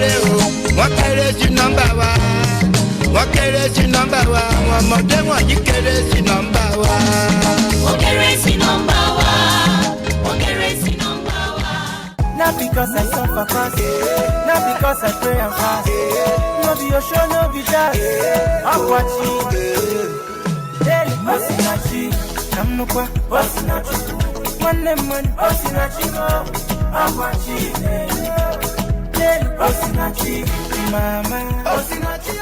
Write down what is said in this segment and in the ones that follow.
kéré o, wọ́n kéré sí nọ́mbà wa. Wọ́n kéré sí nọ́mbà wa, àwọn ọmọdé wọ̀nyí kéré sí nọ́mbà wa. Wọ́n kéré sí nọ́mbà wa. Wọ́n kéré sí nọ́mbà wa. Not because I suffer fast, not because I pray and fast. No be your show, no be that. I'm watching. Daily, Osinachi. I'm no qua, Osinachi. One, Osinachi. I'm watching. Daily, Osinachi. Mama, Osinachi.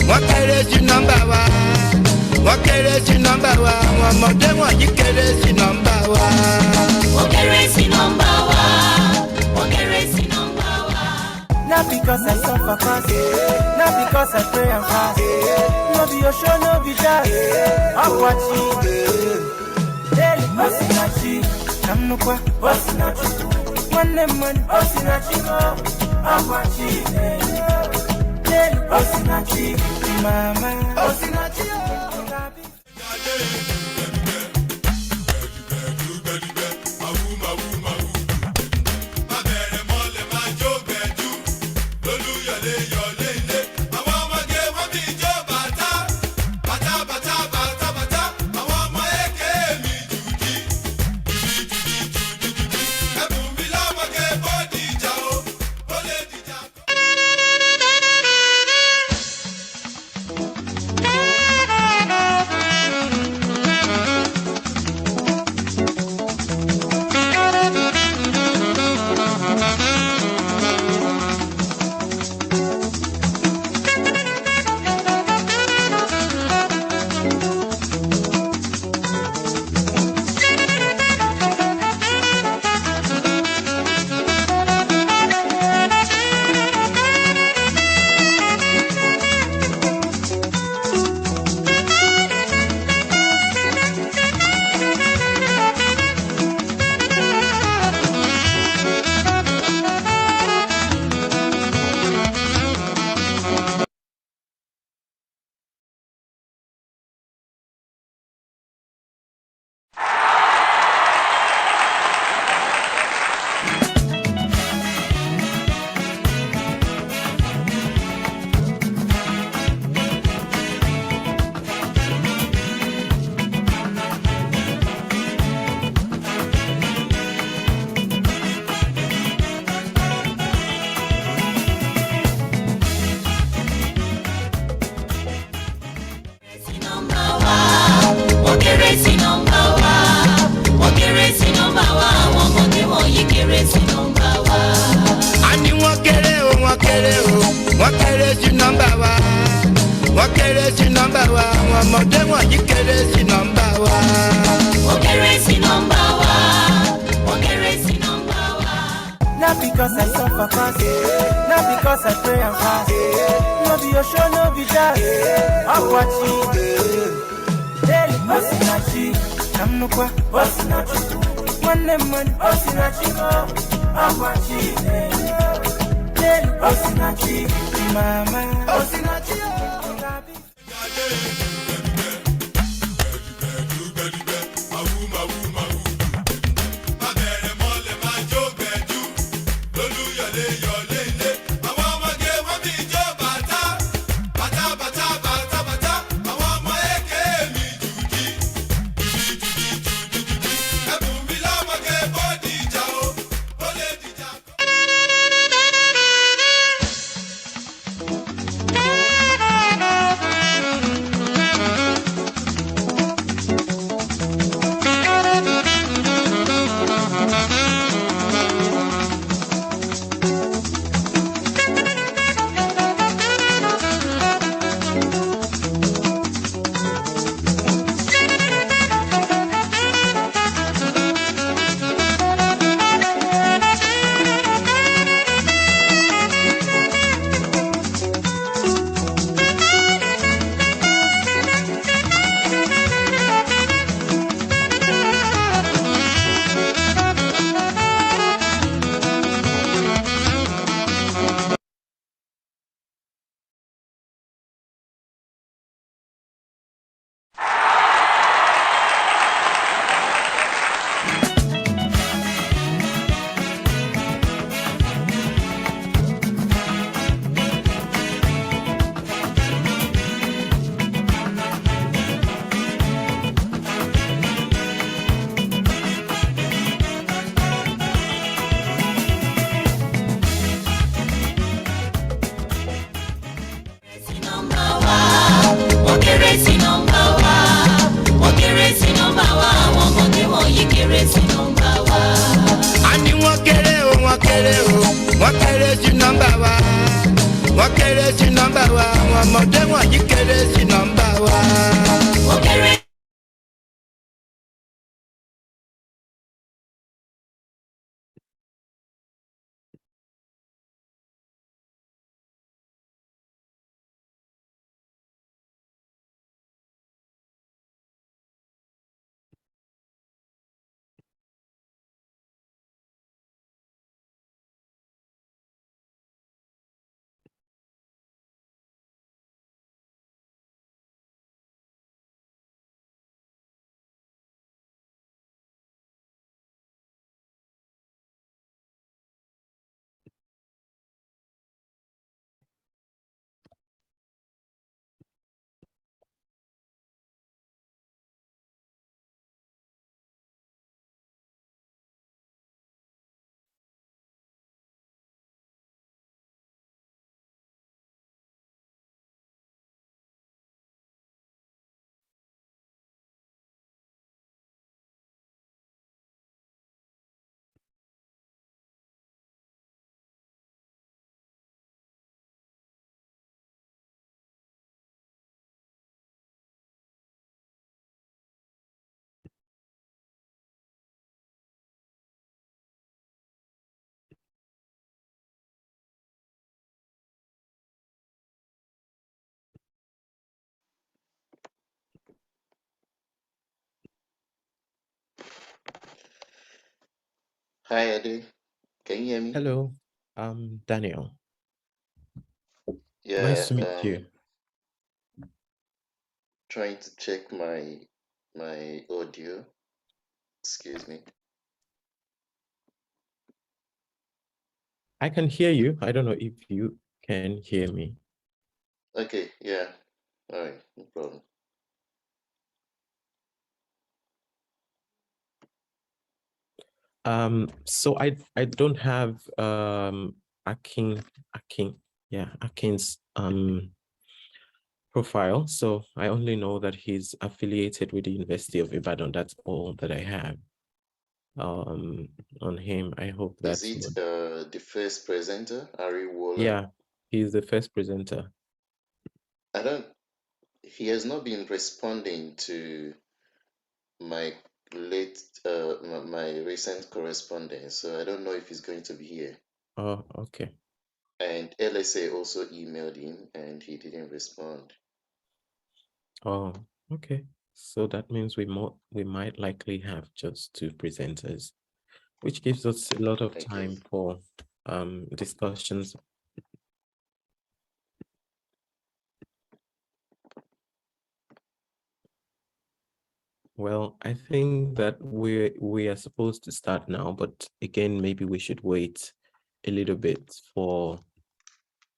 Wọ́n kéré sí nọ́mbà wa. Wọ́n kéré sí nọ́mbà wa, àwọn ọmọdé wọ̀nyí kéré sí nọ́mbà wa. Wọ́n kéré sí nọ́mbà wa. Wọ́n kéré sí nọ́mbà wa. Not because I suffer fast, not because I pray and fast. No be your show, no be that. I'm watching. Daily, Osinachi. I'm no qua, Osinachi. One, Osinachi. I'm watching. Daily, Osinachi. Mama, Osinachi. sí nọ́mbà wa wọ́n kéré sí nọ́mbà wa àwọn ọmọdé wọ̀nyí kéré sí nọ́mbà wa. wọ́n kéré sí nọ́mbà wa wọ́n kéré sí nọ́mbà wa. Not because I suffer fast, not because I pray and fast. No be your show, no be that. I'm watching. Daily, Osinachi. I'm no qua, Osinachi. One man, Osinachi. I'm watching. Daily, Osinachi. Mama, Osinachi. wọ́n kéré sí nọ́mbà wa wọ́n kéré sí nọ́mbà wa àwọn ọmọdé wọ̀nyí kéré sí nọ́mbà wa. wọ́n kéré. Hi, Eddie. Can you hear me? Hello, I'm Daniel. Yeah, Nice to meet you. trying to check my audio. Excuse me. I can hear you. I don't know if you can hear me. Okay, yeah. All right, no problem. So I don't have Akin's profile. So I only know that he's affiliated with the University of Ibadan. That's all that I have on him. I hope Is that's it what. the first presenter, Ari Wola? Yeah, He's the first presenter. He has not been responding to my my recent correspondence, so I don't know if he's going to be here. Oh, okay. And LSA also emailed him and he didn't respond. Oh, okay. So that means we might likely have just two presenters, which gives us a lot of Okay. time for discussions. Well, I think that we are supposed to start now, but again, maybe we should wait a little bit for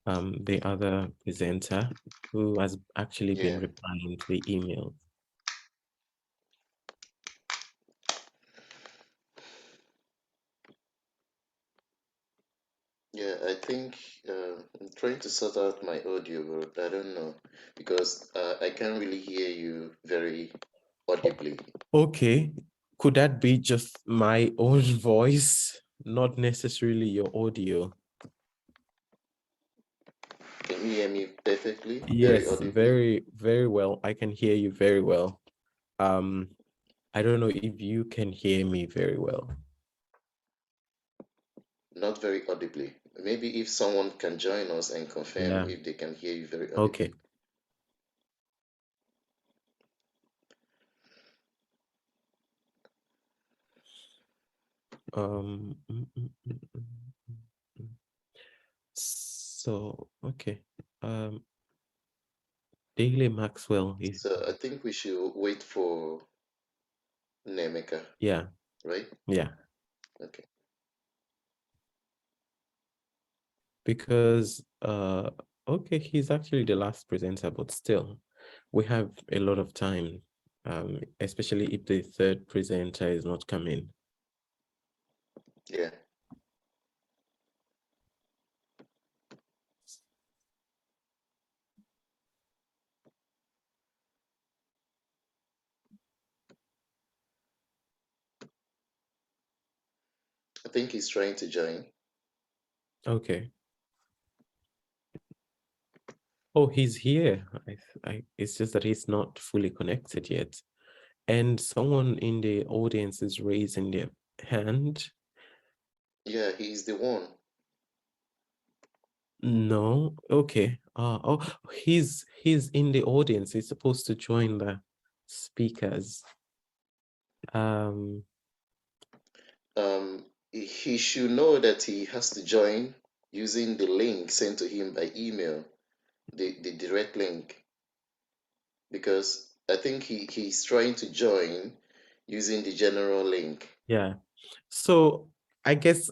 the other presenter who has actually been Yeah. replying to the email. Yeah, I think I'm trying to sort out my audio, but I don't know because I can't really hear you very audibly. Okay, could that be just my own voice, not necessarily your audio? Can you hear me perfectly, very Yes, audibly? very, very well. I can hear you very well. I don't know if you can hear me very well. Not very audibly. Maybe if someone can join us and confirm Yeah, if they can hear you very okay. audibly. Mm, mm, mm, mm, mm. So, okay. Daily Maxwell is, So I think we should wait for Nemeka, yeah, right? yeah. Okay. Because okay, he's actually the last presenter, but still we have a lot of time, especially if the third presenter is not coming. Yeah. I think he's trying to join. Okay. Oh, he's here. It's just that he's not fully connected yet. And someone in the audience is raising their hand. Yeah, he's the one. No, okay. Oh, he's in the audience. He's supposed to join the speakers. He should know that he has to join using the link sent to him by email, the direct link, because I think he's trying to join using the general link. Yeah. So I guess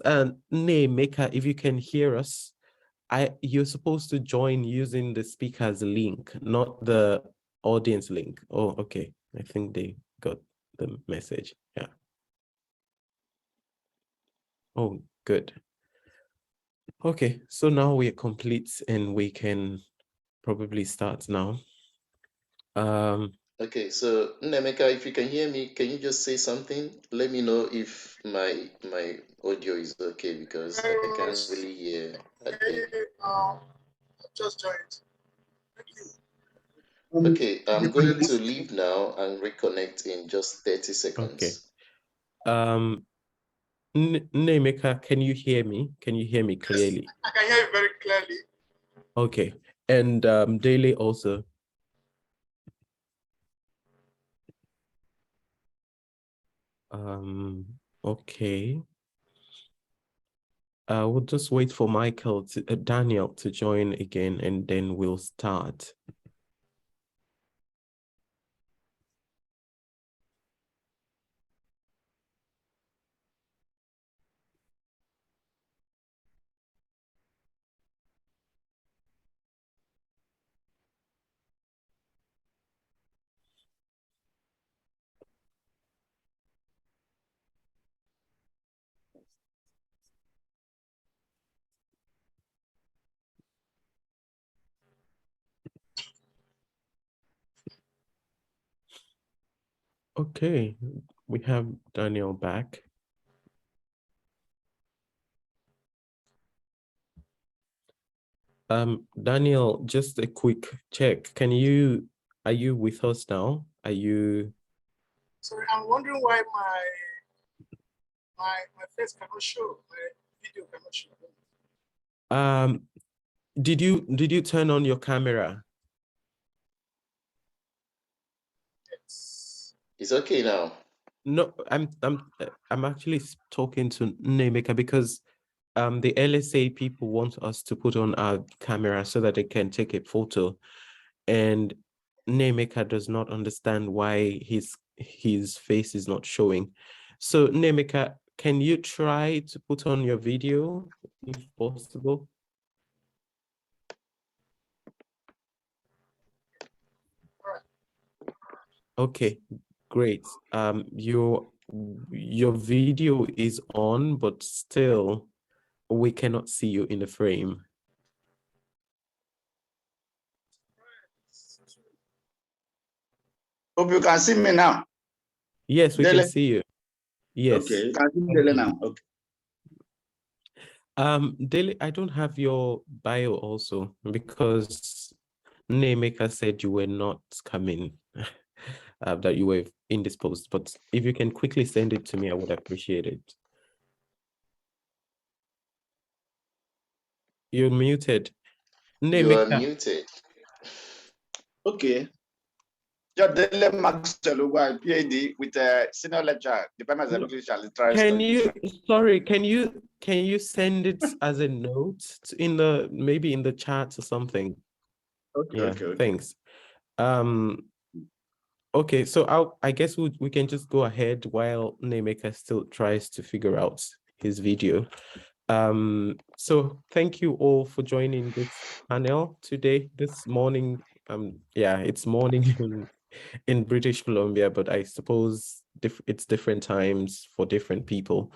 Nay Maker, if you can hear us, you're supposed to join using the speaker's link, not the audience link. Oh, okay. I think they got the message. Yeah. Oh, good. Okay, so now we're complete and we can probably start now. Okay, so Nemeka, if you can hear me, can you just say something? Let me know if my audio is okay because I can't really hear Ade. Just joined. Thank you. Okay, I'm going to leave now and reconnect in just 30 Okay. seconds. Nemeka, can you hear me? Can you hear me clearly? Yes, I can hear you very clearly. Okay. And Daily also. Okay. We'll just wait for Daniel to join again, and then we'll start. Okay, we have Daniel back. Daniel, just a quick check. Are you with us now? Are you? Sorry, I'm wondering why my face cannot show, my video cannot show. Did you turn on your camera? Yes. It's okay now. No, I'm actually talking to Nemeka because the LSA people want us to put on our camera so that they can take a photo, and Nemeka does not understand why his face is not showing. So Nemeka, can you try to put on your video if possible? All right. Okay, great. Your video is on, but still we cannot see you in the frame. Hope you can see me now. Yes, we Dele. can see you. Yes. Okay, you can see me Thank Dele you. now. Okay. Dele, I don't have your bio also because Nemeka said you were not coming, that you were indisposed. But if you can quickly send it to me, I would appreciate it. You're muted. You are Nemeka, muted. Okay. Just Dele Maxwell, PhD with a senior lecturer, Department of no, English and Literary can Studies. can you send it as a note in the maybe in the chat or something? Okay, Yeah, okay. thanks. Okay, so I guess we can just go ahead while Nemeka still tries to figure out his video. So thank you all for joining this panel today, this morning. Yeah, it's morning in British Columbia, but I suppose it's different times for different people.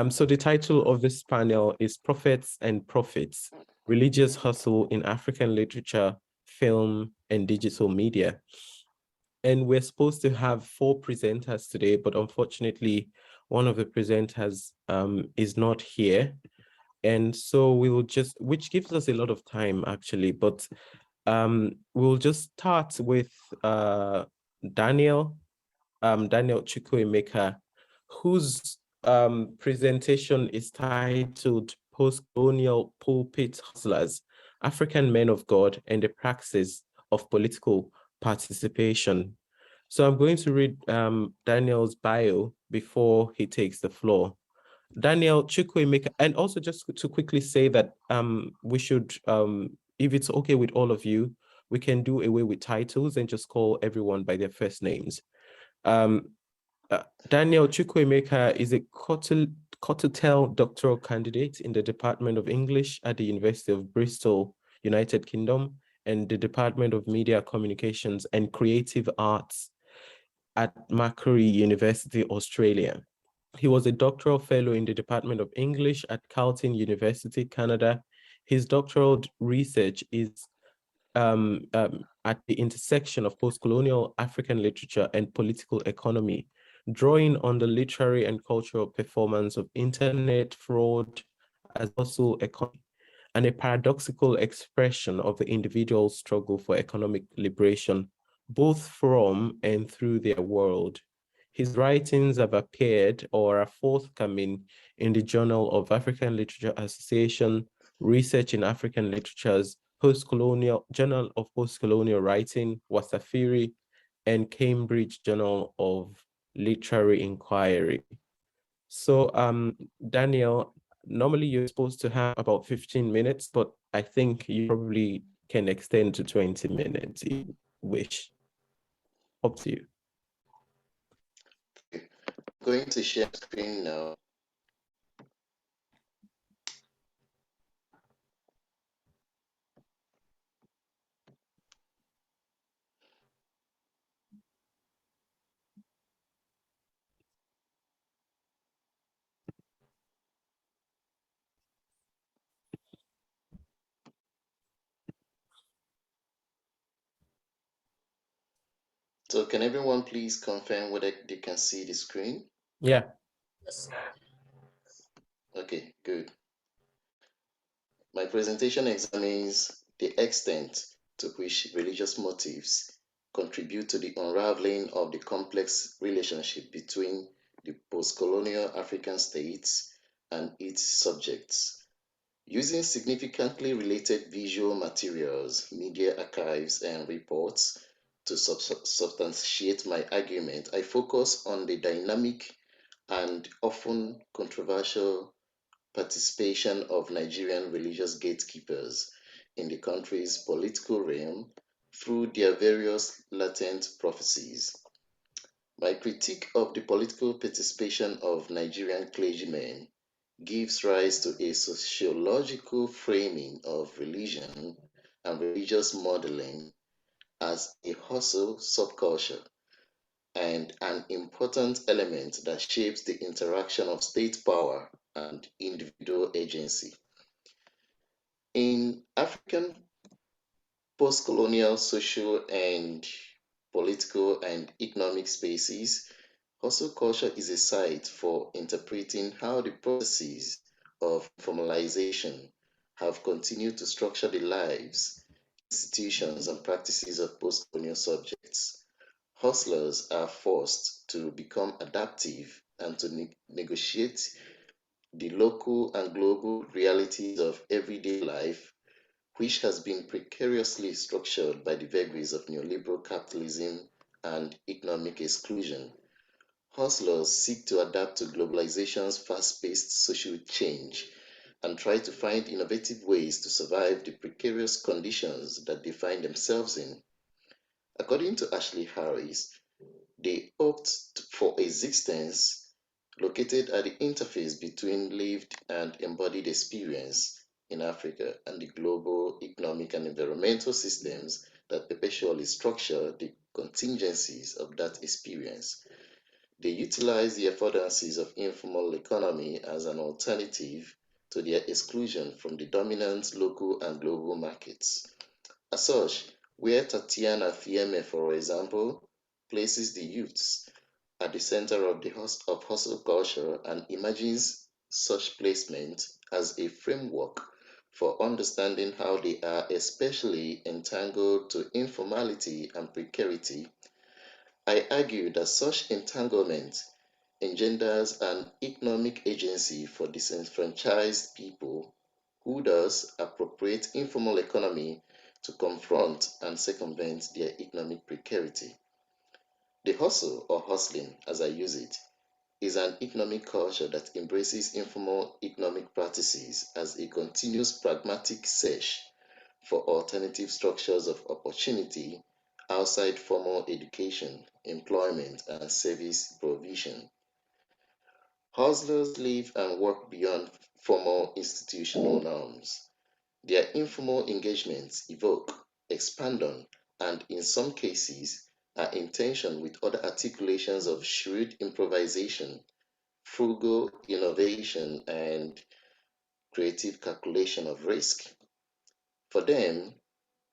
So the title of this panel is Prophets and Profits, Religious Hustle in African Literature, Film, and Digital Media. And we're supposed to have 4 presenters today, but unfortunately, one of the presenters is not here. And so we will just, which gives us a lot of time actually, but we'll just start with Daniel Chukwuemeka, whose presentation is titled Post-Colonial Pulpit Hustlers, African Men of God and the Praxis of Political Participation. So I'm going to read Daniel's bio before he takes the floor. Daniel Chukwuemeka, and also just to quickly say that we should, if it's okay with all of you, we can do away with titles and just call everyone by their first names. Daniel Chukwuemeka is a Cottell doctoral candidate in the Department of English at the University of Bristol, United Kingdom, and the Department of Media Communications and Creative Arts at Macquarie University, Australia. He was a doctoral fellow in the Department of English at Carleton University, Canada. His doctoral research is at the intersection of post-colonial African literature and political economy, drawing on the literary and cultural performance of internet fraud as also economy, and a paradoxical expression of the individual's struggle for economic liberation, both from and through their world. His writings have appeared or are forthcoming in the Journal of African Literature Association, Research in African Literatures, Post-Colonial Journal of Post-Colonial Writing, Wasafiri, and Cambridge Journal of Literary Inquiry. So, Daniel, normally you're supposed to have about 15 minutes, but I think you probably can extend to 20 minutes if you wish. Up to you. I'm going to share screen now. So can everyone please confirm whether they can see the screen? Yeah. Yes. Okay, good. My presentation examines the extent to which religious motives contribute to the unraveling of the complex relationship between the post-colonial African states and its subjects. Using significantly related visual materials, media archives, and reports to substantiate my argument, I focus on the dynamic and often controversial participation of Nigerian religious gatekeepers in the country's political realm through their various latent prophecies. My critique of the political participation of Nigerian clergymen gives rise to a sociological framing of religion and religious modeling as a hostile subculture and an important element that shapes the interaction of state power and individual agency. In African post-colonial social and political and economic spaces, hustle culture is a site for interpreting how the processes of formalization have continued to structure the lives, institutions, and practices of post-colonial subjects. Hustlers are forced to become adaptive and to negotiate the local and global realities of everyday life, which has been precariously structured by the vagaries of neoliberal capitalism and economic exclusion. Hustlers seek to adapt to globalization's fast-paced social change and try to find innovative ways to survive the precarious conditions that they find themselves in. According to Ashley Harris, they opt for existence located at the interface between lived and embodied experience in Africa and the global economic and environmental systems that perpetually structure the contingencies of that experience. They utilize the affordances of informal economy as an alternative to their exclusion from the dominant local and global markets. As such, where Tatiana Thieme, for example, places the youths at the center of of hustle culture and imagines such placement as a framework for understanding how they are especially entangled to informality and precarity. I argue that such entanglement engenders an economic agency for disenfranchised people who thus appropriate informal economy to confront and circumvent their economic precarity. The hustle or hustling, as I use it, is an economic culture that embraces informal economic practices as a continuous pragmatic search for alternative structures of opportunity outside formal education, employment, and service provision. Hustlers live and work beyond formal institutional norms. Their informal engagements evoke, expand on, and in some cases are in tension with other articulations of shrewd improvisation, frugal innovation, and creative calculation of risk. For them,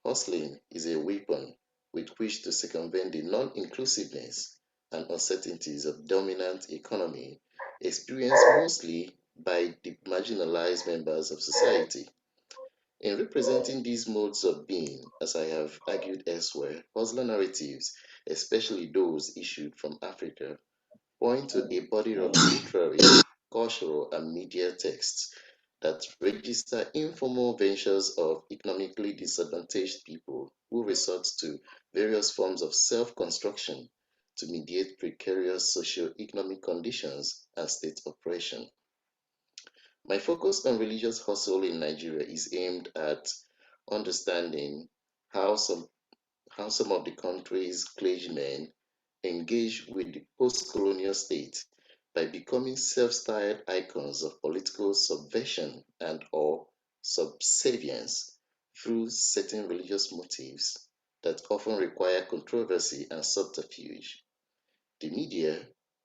hustling is a weapon with which to circumvent the non-inclusiveness and uncertainties of dominant economy experienced mostly by the marginalized members of society. In representing these modes of being, as I have argued elsewhere, hustler narratives, especially those issued from Africa, point to a body of literary, cultural, and media texts that register informal ventures of economically disadvantaged people who resort to various forms of self-construction to mediate precarious socio-economic conditions and state oppression. My focus on religious hustle in Nigeria is aimed at understanding how some how some of the country's clergymen engage with the post-colonial state by becoming self-styled icons of political subversion and or subservience through certain religious motives that often require controversy and subterfuge. The media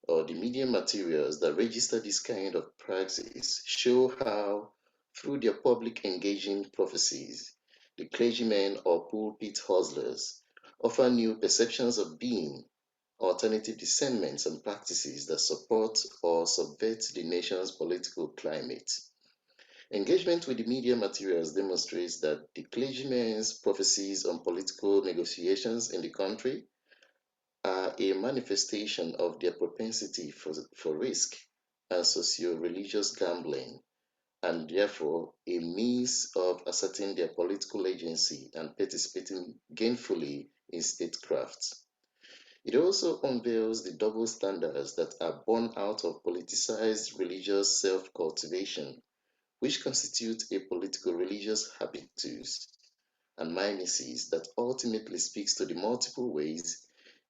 or the media materials that register this kind of praxis show how, through their public engaging prophecies, the clergymen or pulpit hustlers offer new perceptions of being, alternative discernments and practices that support or subvert the nation's political climate. Engagement with the media materials demonstrates that the clergymen's prophecies on political negotiations in the country are a manifestation of their propensity for risk and socio-religious gambling, and therefore a means of asserting their political agency and participating gainfully in statecraft. It also unveils the double standards that are born out of politicized religious self-cultivation, which constitute a political-religious habitus and mimesis that ultimately speaks to the multiple ways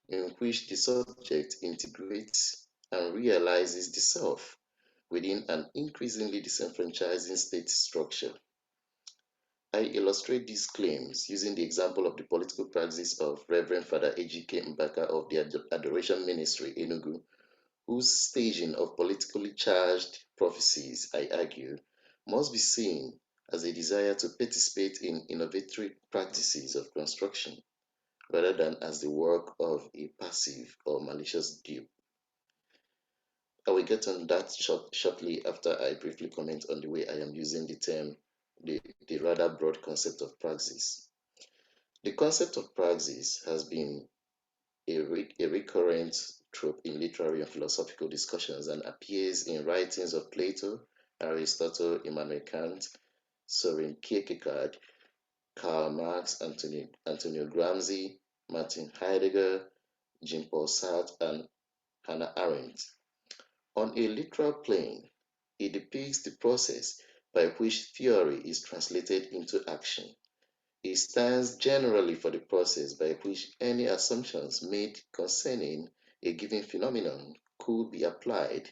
in which the subject integrates and realizes the self within an increasingly disenfranchising state structure. I illustrate these claims using the example of the political practice of Reverend Father Ejike Mbaka of the Adoration Ministry, Enugu, whose staging of politically charged prophecies, I argue, must be seen as a desire to participate in innovatory practices of construction, rather than as the work of a passive or malicious dupe. I will get on that shortly after I briefly comment on the way I am using the term, the rather broad concept of praxis. The concept of praxis has been a recurrent trope in literary and philosophical discussions and appears in writings of Plato, Aristotle, Immanuel Kant, Soren Kierkegaard, Karl Marx, Antonio Gramsci, Martin Heidegger, Jean-Paul Sartre, and Hannah Arendt. On a literal plane, it depicts the process by which theory is translated into action. It stands generally for the process by which any assumptions made concerning a given phenomenon could be applied,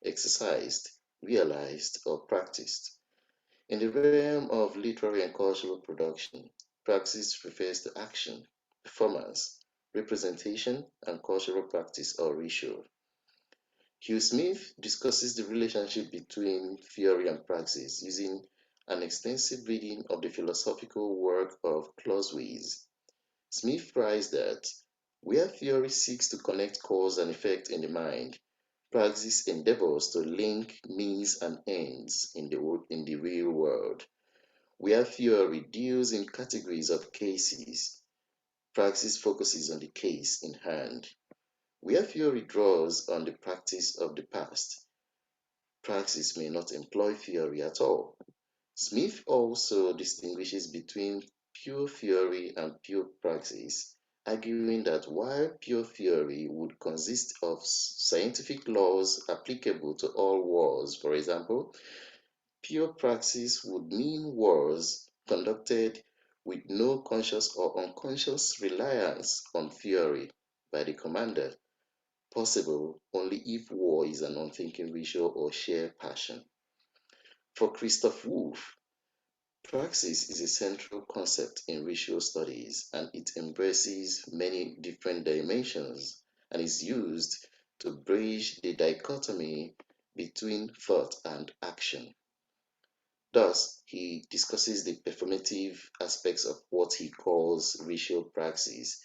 exercised, realized, or practiced. In the realm of literary and cultural production, praxis refers to action, performance, representation, and cultural practice or ritual. Hugh Smith discusses the relationship between theory and praxis using an extensive reading of the philosophical work of Clausewitz. Smith writes that where theory seeks to connect cause and effect in the mind, praxis endeavors to link means and ends in the real world. Where theory deals in categories of cases, praxis focuses on the case in hand. Where theory draws on the practice of the past, praxis may not employ theory at all. Smith also distinguishes between pure theory and pure praxis, arguing that while pure theory would consist of scientific laws applicable to all wars, for example, pure praxis would mean wars conducted with no conscious or unconscious reliance on theory by the commander, possible only if war is an unthinking ritual or sheer passion. For Christoph Wolff, praxis is a central concept in ritual studies, and it embraces many different dimensions and is used to bridge the dichotomy between thought and action. Thus, he discusses the performative aspects of what he calls ritual praxis,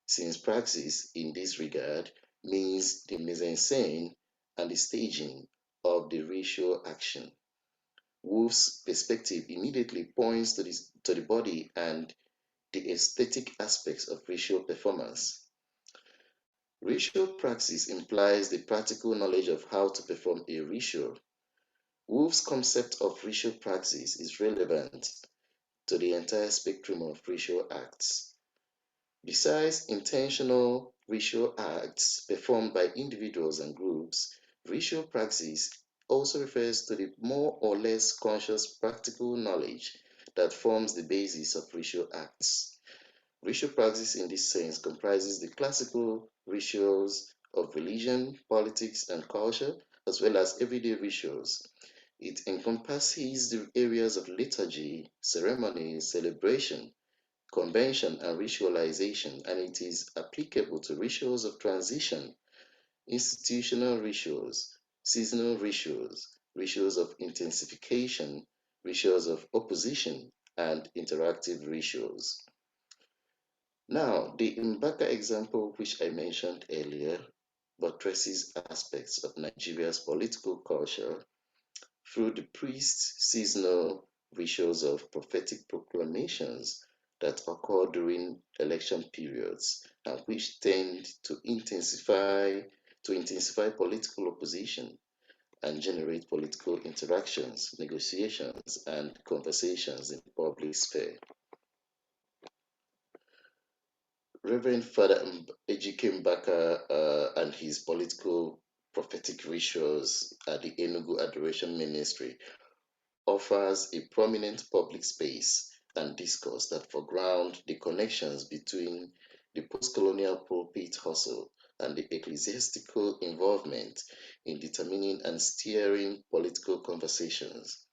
since praxis in this regard means the mise-en-scène and the staging of the ritual action. Wolff's perspective immediately points to the body and the aesthetic aspects of ritual performance. Ritual praxis implies the practical knowledge of how to perform a ritual. Wolff's concept of ritual praxis is relevant to the entire spectrum of ritual acts. Besides intentional ritual acts performed by individuals and groups, ritual praxis also refers to the more or less conscious practical knowledge that forms the basis of ritual acts. Ritual praxis in this sense comprises the classical rituals of religion, politics, and culture, as well as everyday rituals. It encompasses the areas of liturgy, ceremony, celebration, convention, and ritualization, and it is applicable to rituals of transition, institutional rituals, seasonal rituals, rituals of intensification, rituals of opposition, and interactive rituals. Now, the Mbaka example, which I mentioned earlier, buttresses aspects of Nigeria's political culture, through the priest's seasonal rituals of prophetic proclamations that occur during election periods and which tend to intensify political opposition and generate political interactions, negotiations, and conversations in the public sphere. Reverend Father Ejike Mbaka and his political prophetic rituals at the Enugu Adoration Ministry offers a prominent public space and discourse that foreground the connections between the post-colonial pulpit hustle and the ecclesiastical involvement in determining and steering political conversations.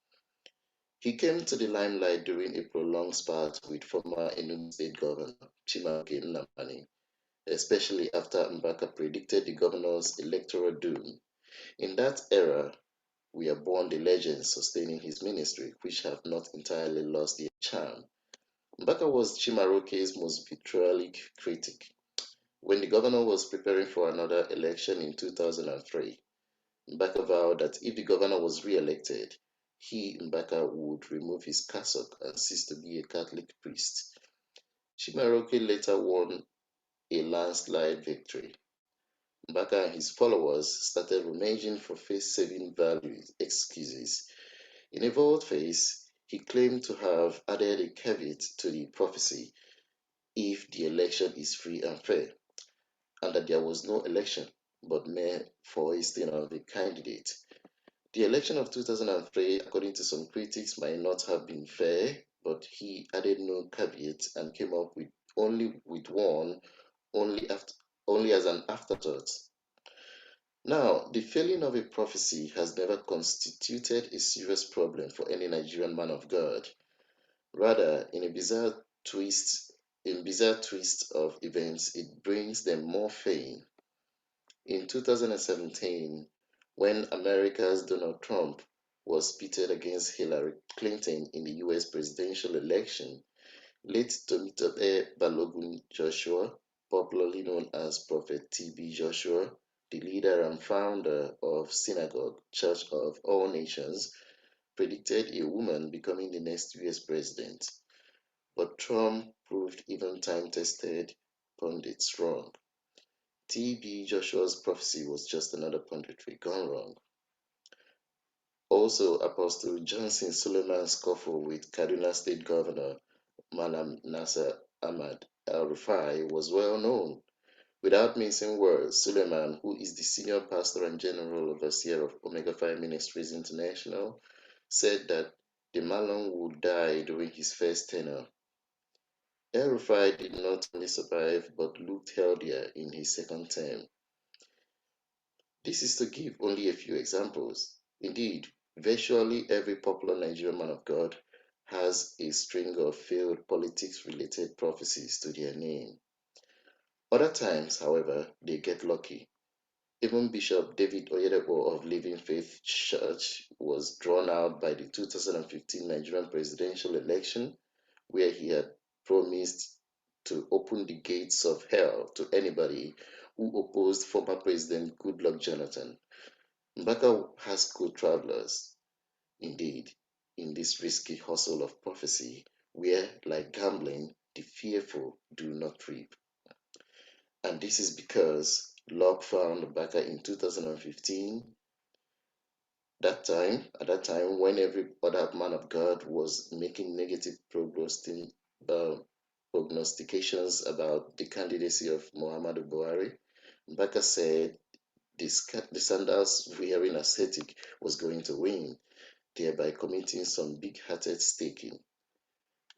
He came to the limelight during a prolonged spat with former Enugu State Governor Chimaoke Nnamani, especially after Mbaka predicted the governor's electoral doom. In that era, we are born the legends sustaining his ministry, which have not entirely lost their charm. Mbaka was Chimaroke's most vitriolic critic. When the governor was preparing for another election in 2003, Mbaka vowed that if the governor was re-elected, he, Mbaka, would remove his cassock and cease to be a Catholic priest. Chimaroke later won a landslide victory. Mbaka and his followers started rummaging for face-saving excuses. In a volte-face, he claimed to have added a caveat to the prophecy if the election is free and fair, and that there was no election but mere foisting of a candidate. The election of 2003, according to some critics, might not have been fair, but he added no caveat and came up with only one, only as an afterthought. Now, the failing of a prophecy has never constituted a serious problem for any Nigerian man of God. Rather, in bizarre twist of events, it brings them more fame. In 2017, when America's Donald Trump was pitted against Hillary Clinton in the US presidential election, late Temitope Balogun Joshua, popularly known as Prophet TB Joshua, the leader and founder of Synagogue Church of All Nations, predicted a woman becoming the next US president. But Trump proved even time-tested pundits wrong. T.B. Joshua's prophecy was just another punditry gone wrong. Also, Apostle Johnson Suleiman's scuffle with Kaduna State Governor Malam Nasser Ahmad El-Rufai was well known. Without mincing words, Suleiman, who is the senior pastor and general overseer of Omega Phi Ministries International, said that the Malam would die during his first tenure. El-Rufai did not only survive but looked healthier in his second term. This is to give only a few examples. Indeed, virtually every popular Nigerian man of God has a string of failed politics-related prophecies to their name. Other times, however, they get lucky. Even Bishop David Oyedepo of Living Faith Church was drawn out by the 2015 Nigerian presidential election, where he had promised to open the gates of hell to anybody who opposed former President Goodluck Jonathan. Mbaka has co-travelers, indeed, in this risky hustle of prophecy, where, like gambling, the fearful do not reap. And this is because luck found Mbaka in 2015. At that time, when every other man of God was making negative prognostications about the candidacy of Muhammadu Buhari, Mbaka said the sandals wearing ascetic was going to win, thereby committing some big-hearted staking.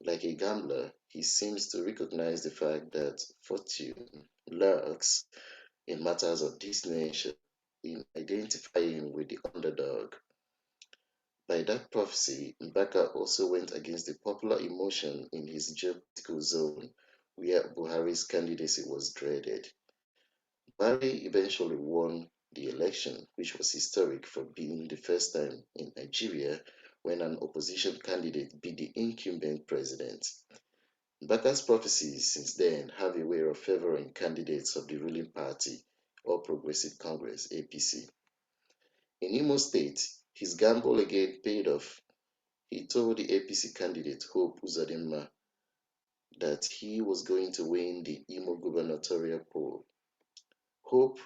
Like a gambler, he seems to recognize the fact that fortune lurks in matters of this nature in identifying with the underdog. By that prophecy, Mbaka also went against the popular emotion in his geopolitical zone, where Buhari's candidacy was dreaded. Buhari eventually won the election, which was historic for being the first time in Nigeria when an opposition candidate beat the incumbent president. Mbaka's prophecies since then have a way of favoring candidates of the ruling party, All Progressive Congress (APC). In Imo State, His gamble again paid off. He told the APC candidate Hope Uzodinma that he was going to win the Imo gubernatorial poll. Hope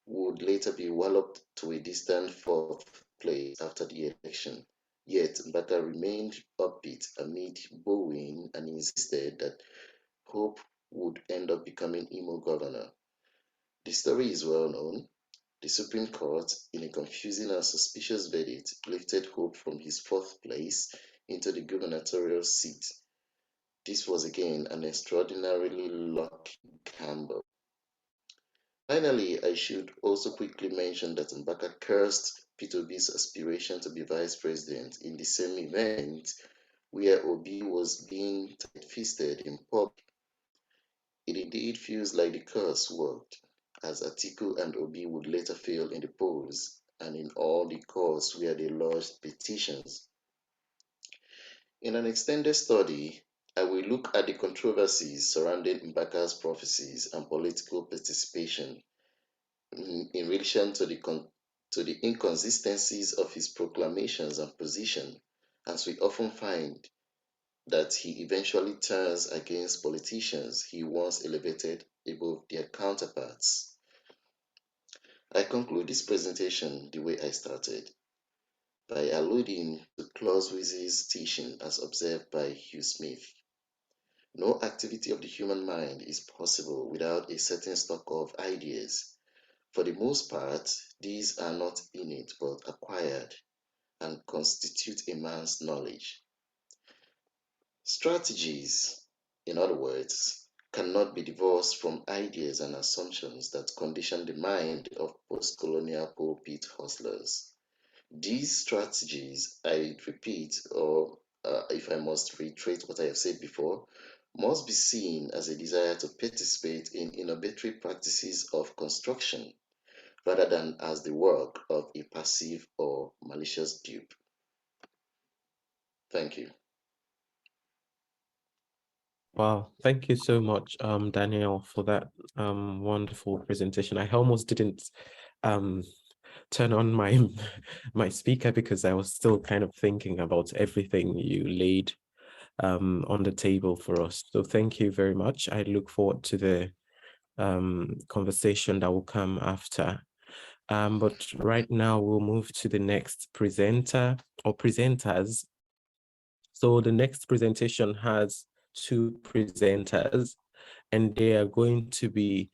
would later be walloped to a distant fourth place after the election. Yet Mbaka remained upbeat amid bowing and insisted that Hope would end up becoming Imo governor. The story is well known. The Supreme Court, in a confusing and suspicious verdict, lifted Hope from his fourth place into the gubernatorial seat. This was again an extraordinarily lucky gamble. Finally, I should also quickly mention that Mbaka cursed Peter Obi's aspiration to be vice president in the same event where Obi was being tight-fisted in public. It indeed feels like the curse worked, as Atiku and Obi would later fail in the polls and in all the courts where they lodged petitions. In an extended study, I will look at the controversies surrounding Mbaka's prophecies and political participation in relation to the inconsistencies of his proclamations and position, as we often find that he eventually turns against politicians he once elevated above their counterparts. I conclude this presentation the way I started, by alluding to Clausewitz's teaching as observed by Hugh Smith. No activity of the human mind is possible without a certain stock of ideas. For the most part, these are not innate but acquired and constitute a man's knowledge. Strategies, in other words, cannot be divorced from ideas and assumptions that condition the mind of post-colonial pulpit hustlers. These strategies, I repeat, or if I must reiterate what I have said before, must be seen as a desire to participate in innovatory practices of construction rather than as the work of a passive or malicious dupe. Thank you. Wow, thank you so much, Daniel, for that wonderful presentation. I almost didn't turn on my my speaker because I was still kind of thinking about everything you laid on the table for us. So thank you very much. I look forward to the conversation that will come after. But right now we'll move to the next presenter or presenters. So the next presentation has two presenters, and they are going to be,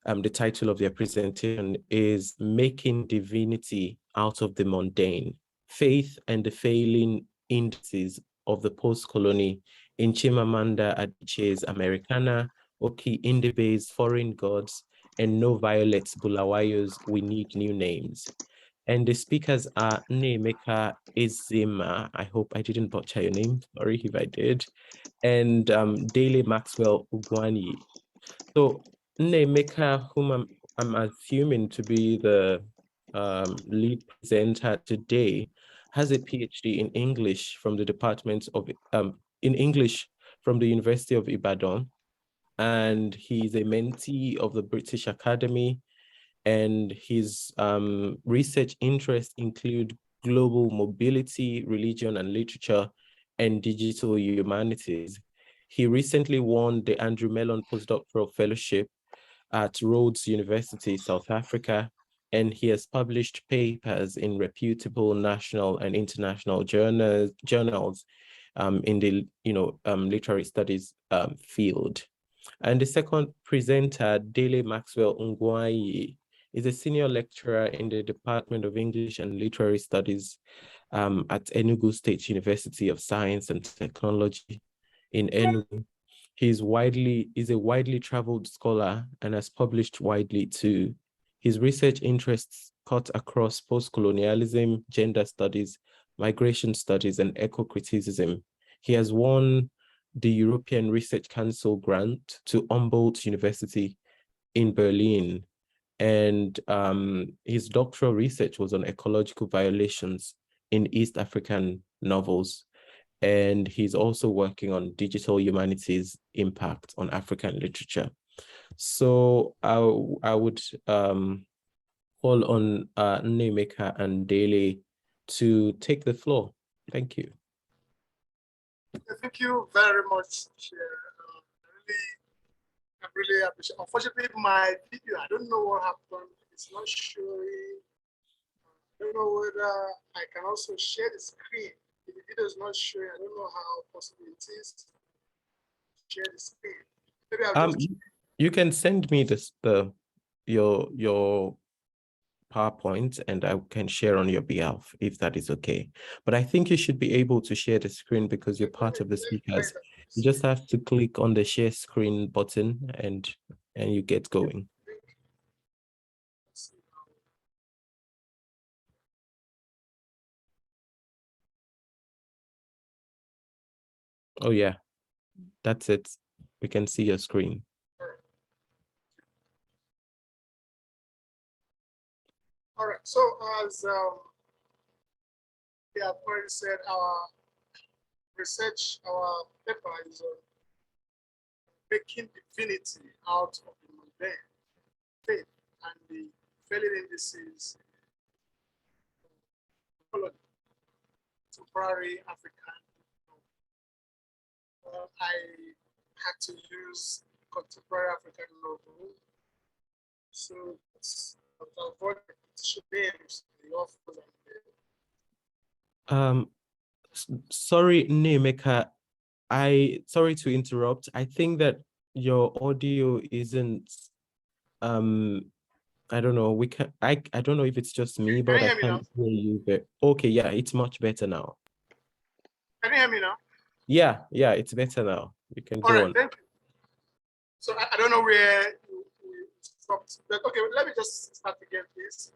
the title of their presentation is Making Divinity Out of the Mundane, Faith and the Failing Indices of the Post-Colony in Chimamanda Adichie's Americana, Oki Indibe's Foreign Gods, and No Violet Bulawayo's We Need New Names. And the speakers are Nnemeka Ezima. I hope I didn't butcher your name. Sorry if I did. And Dele Maxwell Ugwani. So Nnemeka, whom I'm assuming to be the lead presenter today, has a PhD in English from the Department of in English from the University of Ibadan, and he's a mentee of the British Academy. And his research interests include global mobility, religion and literature, and digital humanities. He recently won the Andrew Mellon Postdoctoral Fellowship at Rhodes University, South Africa, and he has published papers in reputable national and international journals in the literary studies field. And the second presenter, Dele Maxwell Ungwai, is a senior lecturer in the Department of English and Literary Studies at Enugu State University of Science and Technology in Enugu. He's a widely traveled scholar and has published widely too. His research interests cut across post-colonialism, gender studies, migration studies, and eco-criticism. He has won the European Research Council grant to Humboldt University in Berlin. And his doctoral research was on ecological violations in East African novels. And he's also working on digital humanities impact on African literature. So I would call on Nnemeka and Dele to take the floor. Thank you. Thank you very much, Chair. I really appreciate. Unfortunately, my video, I don't know what happened. It's not showing. I don't know whether I can also share the screen. If the video is not showing, I don't know how possible it is to share the screen. Maybe I'll just You can send me your PowerPoint and I can share on your behalf if that is okay. But I think you should be able to share the screen because you're part of the speakers. You just have to click on the share screen button and you get going. Oh yeah, that's it. We can see your screen. All right. So as we have already said, our research, our paper is on making divinity out of the mundane, faith, and the failing indices, contemporary African. I had to use contemporary African novel, so it's avoid names, the authors, and Sorry, Nemeka, sorry to interrupt. I think that your audio isn't I don't know, I don't know if it's just me, but I can't hear you. But okay, yeah, it's much better now. Can you hear me now? Yeah, it's better now. You can go on. Thank you. So I don't know where you stopped, but okay, let me just start again, please.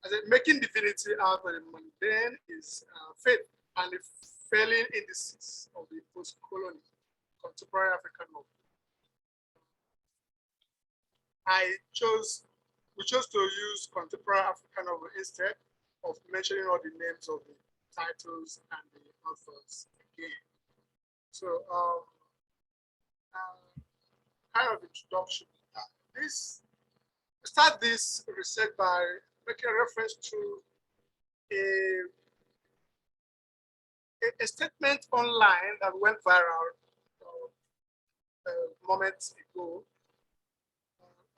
I said, making divinity out of the mundane is faith and the failing indices of the post-colonial contemporary African novel. We chose to use contemporary African novel instead of mentioning all the names of the titles and the authors again. So, kind of introduction. Start this research by making a reference to a statement online that went viral moments ago.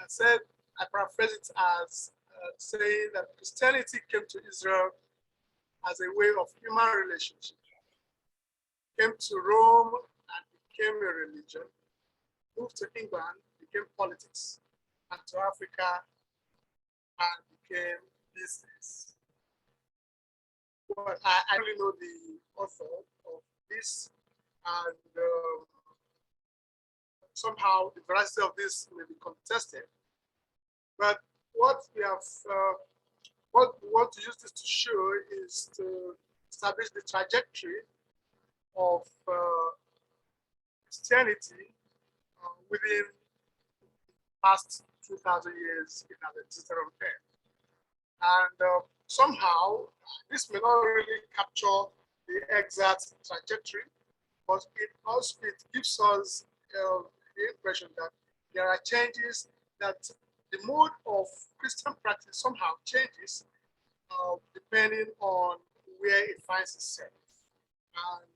I said, I paraphrase it as saying that Christianity came to Israel as a way of human relationship, came to Rome and became a religion, moved to England, became politics, and to Africa and became business. But I really know the author of this, and somehow the veracity of this may be contested. But what we have, what we want to use this to show is to establish the trajectory of Christianity within the past 2,000 years in our existence on earth. And somehow, this may not really capture the exact trajectory, but it gives us the impression that there are changes, that the mode of Christian practice somehow changes depending on where it finds itself. And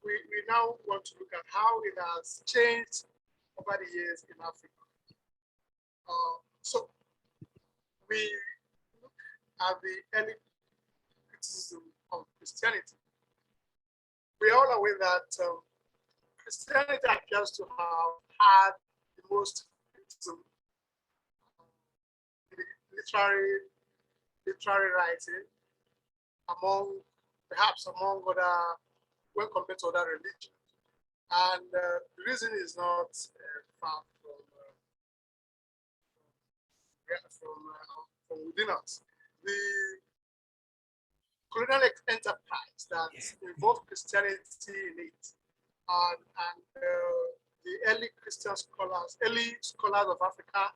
we now want to look at how it has changed over the years in Africa. So we look at the early criticism of Christianity. We are all aware that Christianity appears to have had the most criticism in literary writing perhaps among other, when compared to other religions. And the reason is not far from within us. The colonial enterprise that involved Christianity in it, and the early Christian scholars, early scholars of Africa,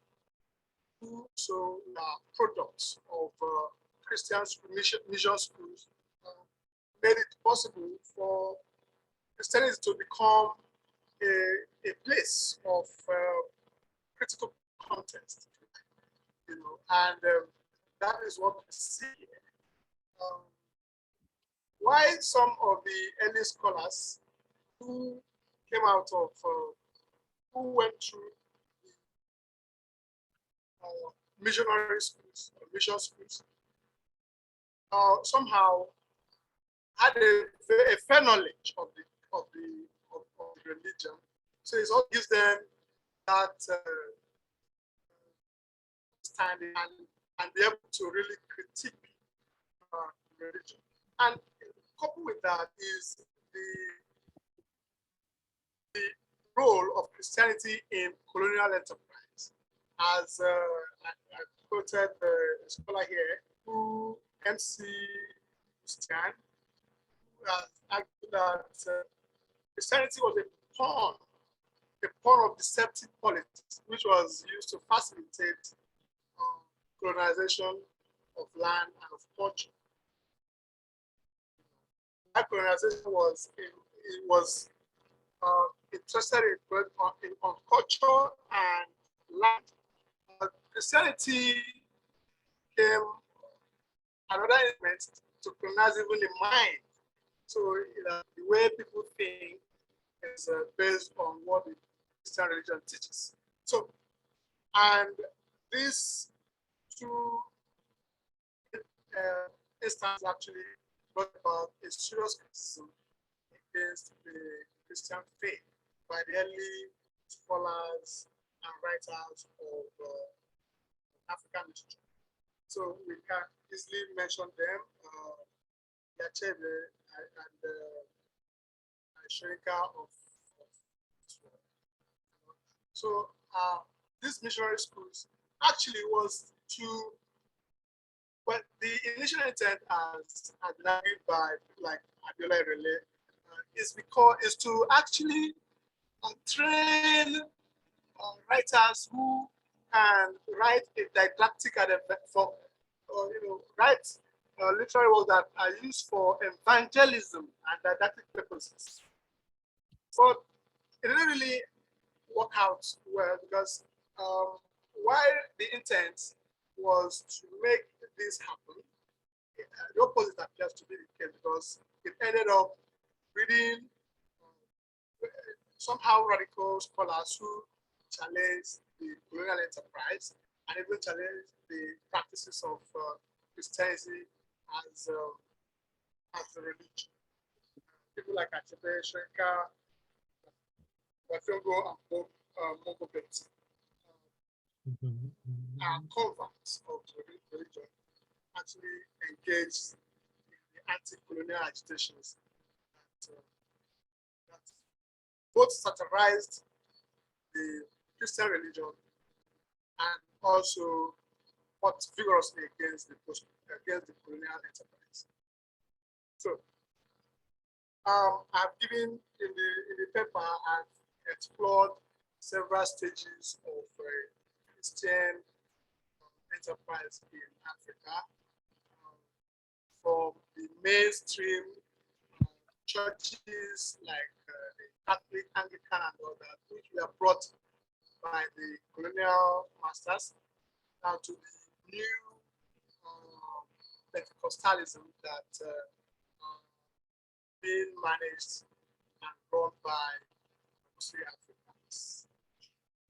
who also are products of Christian mission schools, made it possible for Christianity to become a place of critical contest, and that is what we see here. why some of the early scholars who came out of, who went through missionary schools, mission schools, somehow had a fair knowledge of the religion. So it all gives them that standing and be able to really critique religion. And coupled with that is the role of Christianity in colonial enterprise. As I quoted a scholar here, who MC Christian, who has argued that Christianity was a pawn of deceptive politics, which was used to facilitate colonization of land and of culture. That colonization was interested on culture and land. Christianity came another element to colonize even the mind. So the way people think is based on what the Christian religion teaches. So, and these two instances actually brought about a serious criticism against the Christian faith by the early scholars and writers of African literature. So we can easily mention them, Yachebe and Sherika of Israel. So these missionary schools actually was to, well, the initial intent as argued by like Abiola Irele is to actually train writers who can write a didactic for, write literary works that are used for evangelism and didactic purposes. But it didn't really work out well because while the intent was to make this happen, the opposite appears to be the case because it ended up reading somehow radical scholars who challenge the colonial enterprise and even challenge the practices of Christianity as a religion. People like Achebe, Shenka, Watongo, and Mokobet are converts of religion, actually engaged in the anti-colonial agitations that both satirized the Christian religion and also fought vigorously against the colonial enterprise. So I've given in the paper, I've explored several stages of Christian enterprise in Africa, from the mainstream churches like the Catholic, Anglican, and all that, which were brought by the colonial masters, now to the new Pentecostalism that being managed and run by mostly Africans.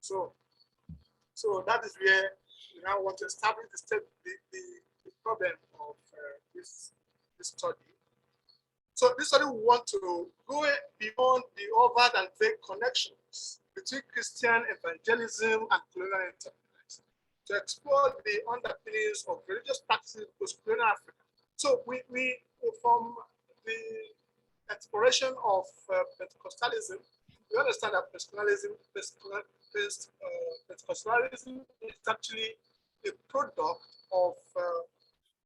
So that is where we now want to establish the problem of this study. So this study we want to go beyond the overt and vague connections between Christian evangelism and colonial enterprise to explore the underpinnings of religious practices in post-colonial Africa. So we from the exploration of Pentecostalism, we understand that Pentecostalism is actually a product of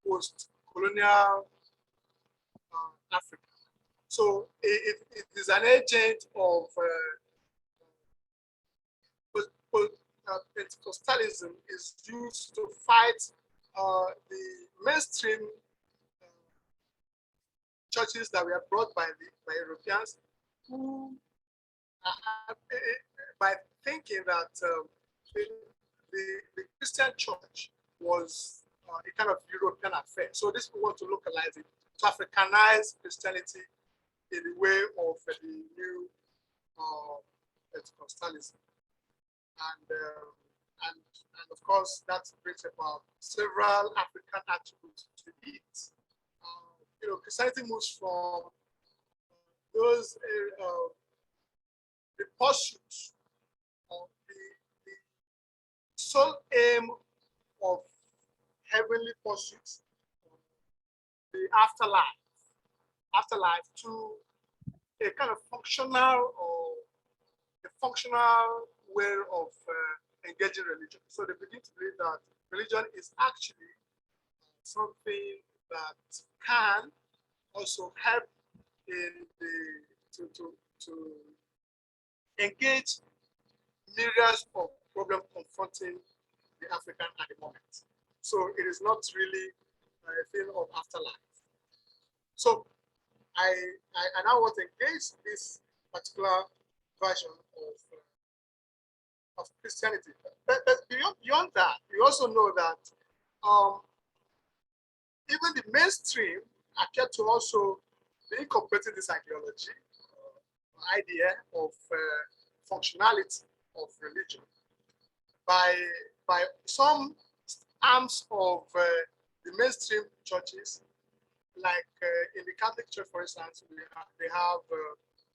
post-colonial Africa. So it is an agent of Pentecostalism is used to fight the mainstream churches that were brought by Europeans, who by thinking that the Christian church was a kind of European affair. So this we want to localize it to Africanize Christianity in the way of the new Pentecostalism. And of course, that brings about several African attributes to it. Christianity moves from those the pursuit of the sole aim of heavenly pursuits, the afterlife to a kind of functional way of engaging religion. So they begin to believe that religion is actually something that can also help in to engage myriads of problems confronting the African at the moment. So it is not really a thing of afterlife. So I now want to engage this particular version of Christianity. But beyond that, you also know that even the mainstream appear to also be incorporating this ideology, idea of functionality of religion by some arms of the mainstream churches, like in the Catholic Church, for instance, they have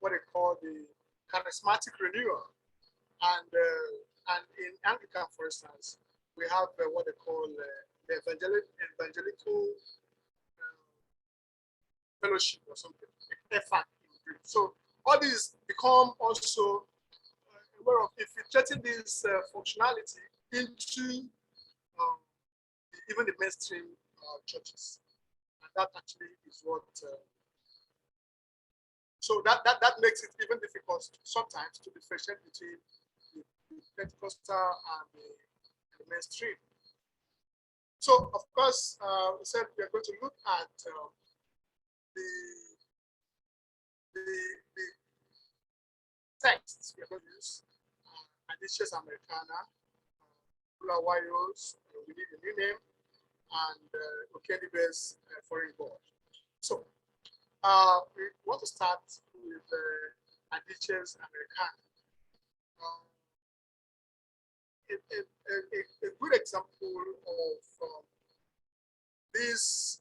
what they call the charismatic renewal, and in Anglican, for instance, we have what they call the evangelical fellowship or something, EFAC in Greek. So all these become also aware of infiltrating this functionality into even the mainstream churches, and that actually is what. So that makes it even difficult sometimes to differentiate between the Pentecostal and the mainstream. So of course, we said we are going to look at the texts we are going to use, Adicius Americana, Bulawayo's, we need a new name, and Okedibe's foreign god. So we want to start with Adicius Americana. A good example of these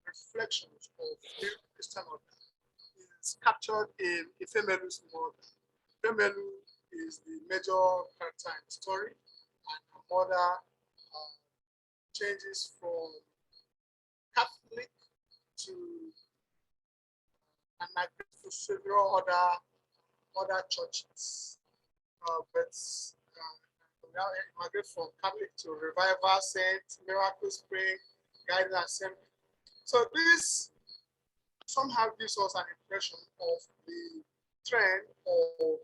reflections of new Christian order is captured in Ifemelu's mother. Ifemelu is the major character in the story, and her mother changes from Catholic to and migrates to several other churches. But now migrate from Catholic to Revival, Saint, Miracle Spring, Guiding Assembly. So this somehow gives us an impression of the trend of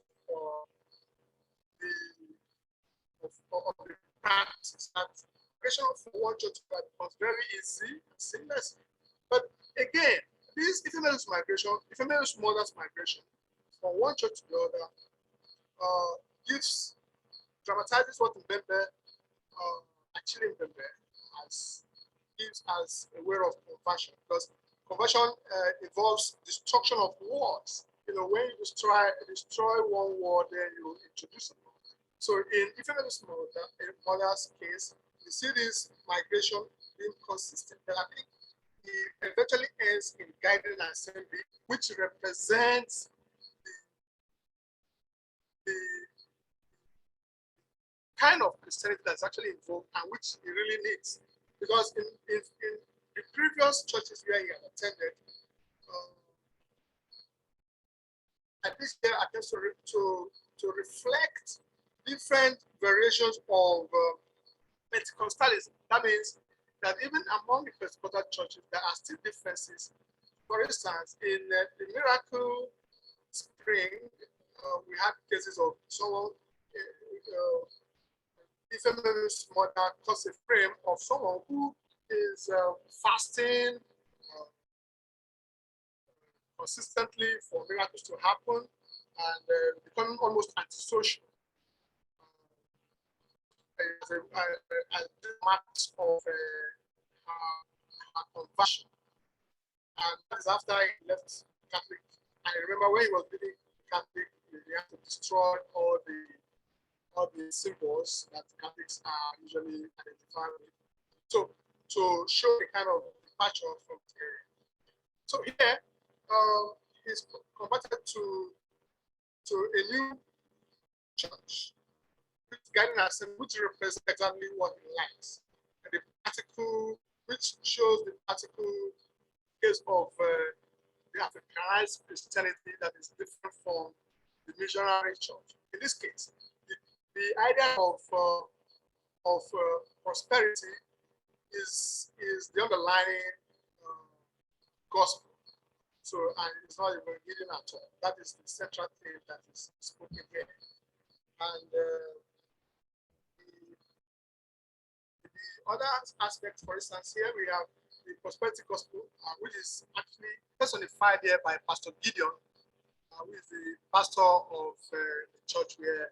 the practice that migration from one church to another becomes very easy and seamless. But again, this Ifemelu's migration, Ifemelu's mother's migration from one church to the other dramatizes what Mbembe, actually Mbembe, gives as a way of conversion, because conversion involves destruction of words. When you destroy one word, then you introduce it. So in Ifemelu's mother's case, you see this migration being consistent. But I think it eventually ends in Guiding Assembly, which represents the kind of Christianity that's actually involved and which it really needs. Because in the previous churches where he had attended, at least there attempts to reflect different variations of Pentecostalism. That means that even among the Pentecostal churches, there are still differences. For instance, in the Miracle Spring, we had cases of someone, Ifemelu's mother caused a frame of someone who is fasting consistently for miracles to happen and becoming almost antisocial. As marks of her conversion. And that is after he left Catholic. And I remember when he was leaving Catholic, he had to destroy all the symbols that Catholics are usually identified with. So to show the kind of departure from the area. So here, he's converted to a new church, which guiding assembly, which represents exactly what he likes. And the particle, which shows the particle case of the Africanized Christianity that is different from the missionary church. In this case, the idea of prosperity is the underlying gospel. So, and it's not even hidden at all. That is the central thing that is spoken here. And the other aspect, for instance, here we have the prosperity gospel, which is actually personified here by Pastor Gideon, who is the pastor of the church where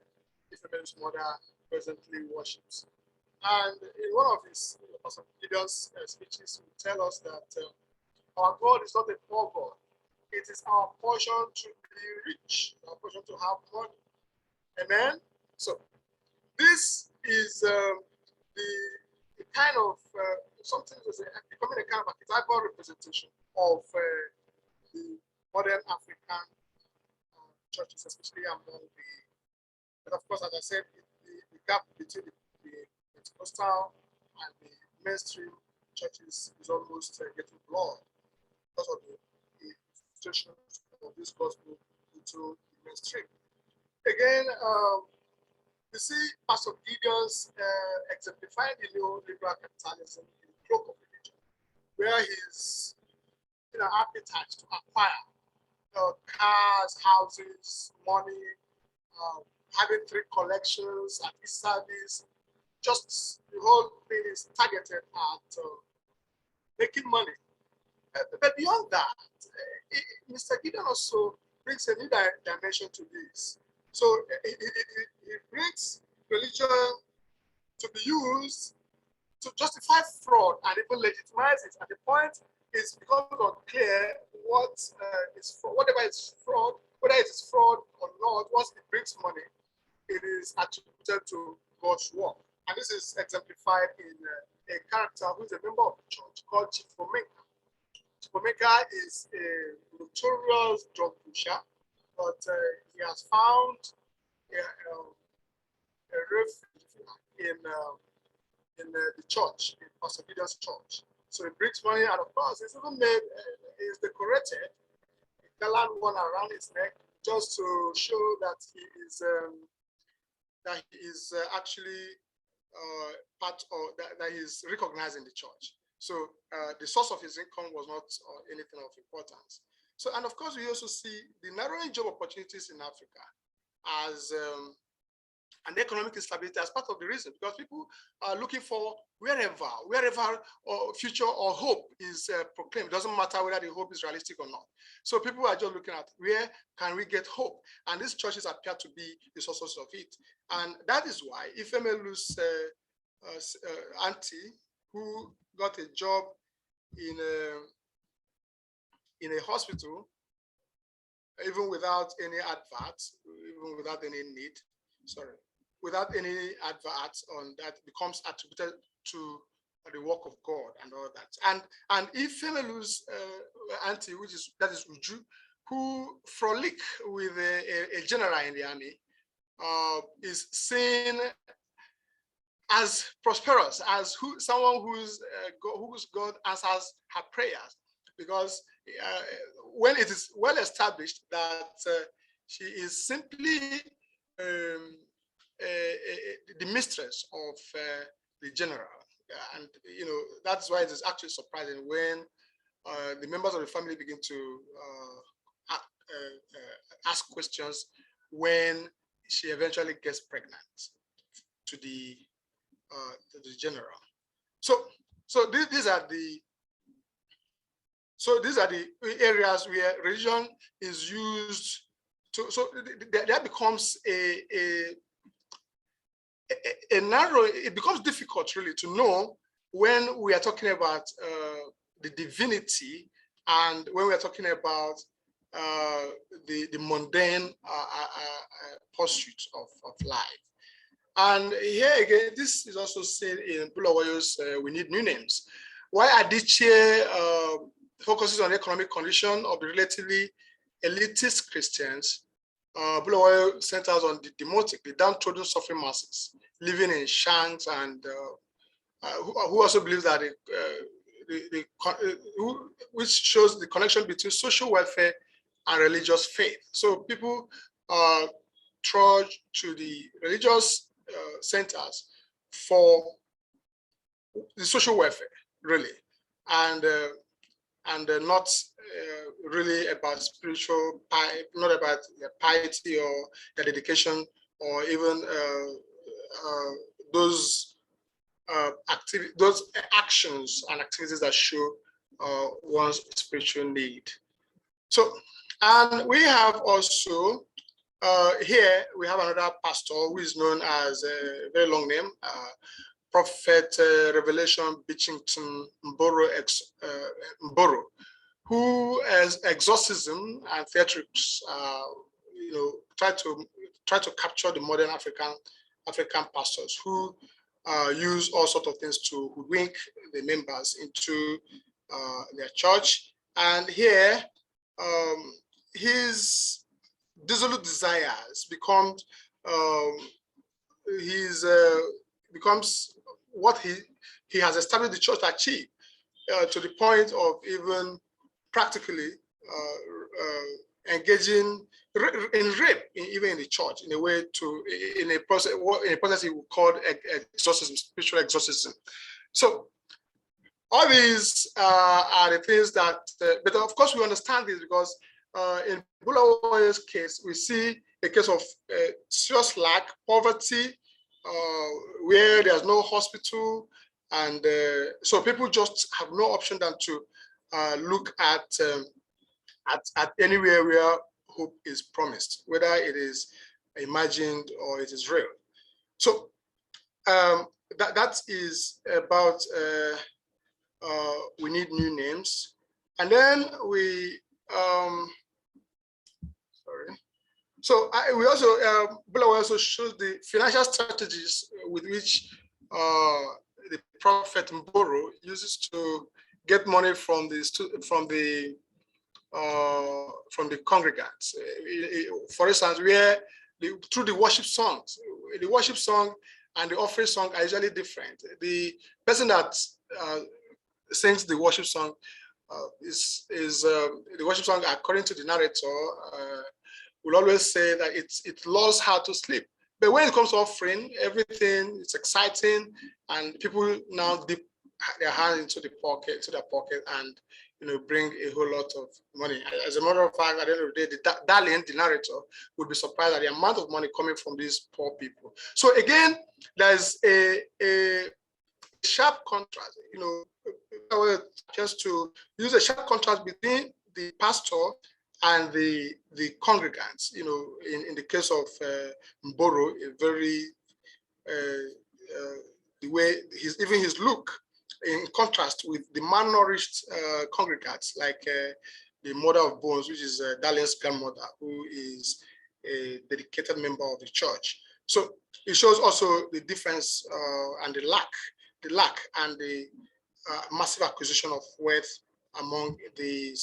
Ifemelu's mother presently worships. And in one of his Pastor Gideon's speeches, will tell us that our God is not a poor God. It is our portion to be rich, our portion to have money. Amen. So this is the kind of something that's becoming a kind of archetypal representation of the modern African churches, especially among the. But of course, as I said, the gap between the Pentecostal and the mainstream churches is almost getting blurred because of the institution of this gospel into the mainstream. Again, you see Pastor Gideon's exemplifying the neoliberal capitalism in the cloak of religion, where his appetite to acquire cars, houses, money, having 3 collections at his service, just the whole thing is targeted at making money. But beyond that, Mr. Gideon also brings a new dimension to this. So he brings religion to be used to justify fraud and even legitimize it. And the point is becomes unclear what is fraud, whatever is fraud, whether it is fraud or not. Once it brings money, it is attributed to God's work. And this is exemplified in a character who is a member of the church called Chief Omeka. Chief Omeka is a notorious drug pusher, but he has found a refuge in the church, in Pastor Gideon's church. So he brings money, and of course, it's even made, is decorated, a gallant one around his neck, just to show that he is actually part of that is recognized in the church. So the source of his income was not anything of importance. So, and of course, we also see the narrowing job opportunities in Africa as and economic instability as part of the reason, because people are looking for wherever or future or hope is proclaimed. It doesn't matter whether the hope is realistic or not. So people are just looking at where can we get hope, and these churches appear to be the sources of it. And that is why Ifemelu's auntie, who got a job in a hospital, even without any adverts, even without any need, without any adverts on that, becomes attributed to the work of God and all that. And if Ifemelu's auntie, that is Uju, who frolic with a general in the army, is seen as prosperous, as someone whose God answers her prayers, because when it is well established that she is simply the mistress of the general, and that's why it is actually surprising when the members of the family begin to ask questions when she eventually gets pregnant to the general. So these are the areas where religion is used to. So that becomes a narrow. It becomes difficult really to know when we are talking about the divinity And when we're talking about the mundane pursuit of life. And here again, this is also seen in Bulawayo's We Need New Names. While Adichie focuses on the economic condition of the relatively elitist Christians, Bulawayo centers on the demotic, the downtrodden suffering masses living in shanks, and who also believe that which shows the connection between social welfare and religious faith. So people trudge to the religious centers for the social welfare, really, and not really about spiritual, not about their piety or their dedication, or even those actions and activities that show one's spiritual need. So, and we have also here we have another pastor who is known as a very long name, Prophet Revelation Bichington Mboro, who as exorcism and theatrics, try to capture the modern African pastors who use all sorts of things to hoodwink the members into their church. And here, his dissolute desires becomes what he has established the church to achieve, to the point of even practically engaging in rape, even in the church, in a way in a process he would call exorcism, spiritual exorcism. So all these are the things that, but of course we understand this because in Bulawayo's case, we see a case of serious lack, poverty, where there's no hospital, and so people just have no option than to look at anywhere where hope is promised, whether it is imagined or it is real. So that is about We Need New Names. And then we so we also Bulawayo also shows the financial strategies with which the Prophet Mboro uses to get money from the congregants. For instance, where through the worship songs, the worship song and the offering song are usually different. The person that sings the worship song is the worship song, according to the narrator, will always say that it lulls her to sleep. But when it comes to offering, everything is exciting, and people now dip their hand into their pocket, and bring a whole lot of money. As a matter of fact, at the end of the day, the narrator, would be surprised at the amount of money coming from these poor people. So again, there's a sharp contrast, just to use a sharp contrast between the pastor and the congregants. In the case of Mboro, a very the way his look, in contrast with the malnourished congregants, like the mother of bones, which is Darlene's grandmother, who is a dedicated member of the church. So it shows also the difference and the lack and the massive acquisition of wealth among the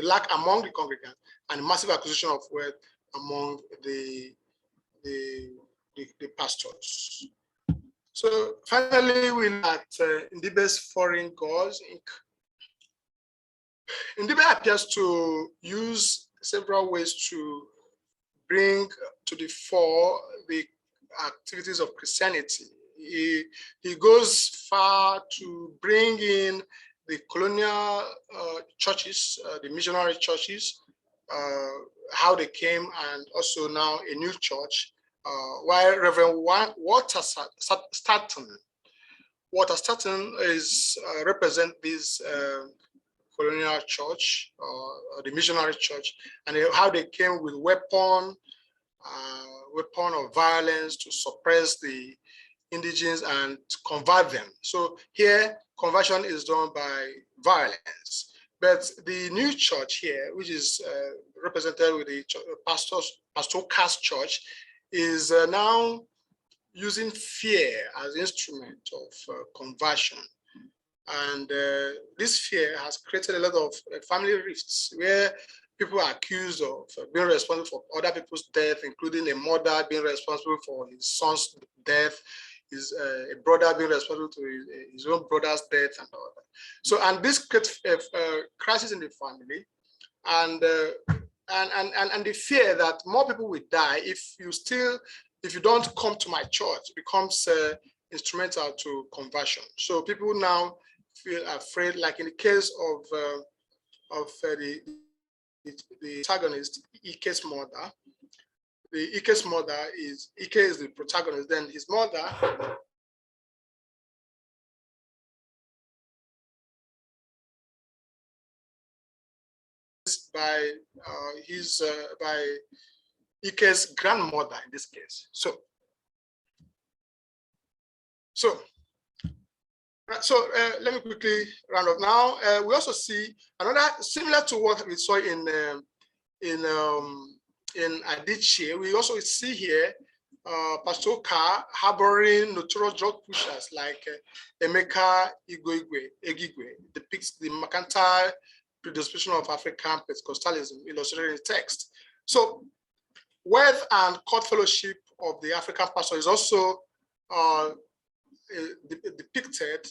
lack among the congregants, and massive acquisition of wealth among the pastors. So finally, we look at Ndibe's Foreign Gods Inc. Ndibe appears to use several ways to bring to the fore the activities of Christianity. He goes far to bring in the colonial churches, the missionary churches, how they came, and also now a new church, while Reverend Walter Staton is represent this colonial church, or the missionary church, and how they came with weapon of violence to suppress the indigenes and to convert them. So here, conversion is done by violence. But the new church here, which is represented with the Pastor Cast Church, is now using fear as instrument of conversion. And this fear has created a lot of family rifts where people are accused of being responsible for other people's death, including a mother being responsible for his son's death, a brother being responsible to his own brother's death and all that. So, and this creates a crisis in the family, and the fear that more people will die if you don't come to my church becomes instrumental to conversion. So people now feel afraid, like in the case of the protagonist, Ike's mother. Ike's mother is Ike is the protagonist. Then his mother is by Ike's grandmother in this case. So let me quickly round up now. We also see another similar to what we saw in Adichie. We also see here Pastor Carr harboring notorious drug pushers like Emeka Egigwe depicts the mercantile predisposition of African Pentecostalism illustrated in the text. So wealth and court fellowship of the African pastor is also depicted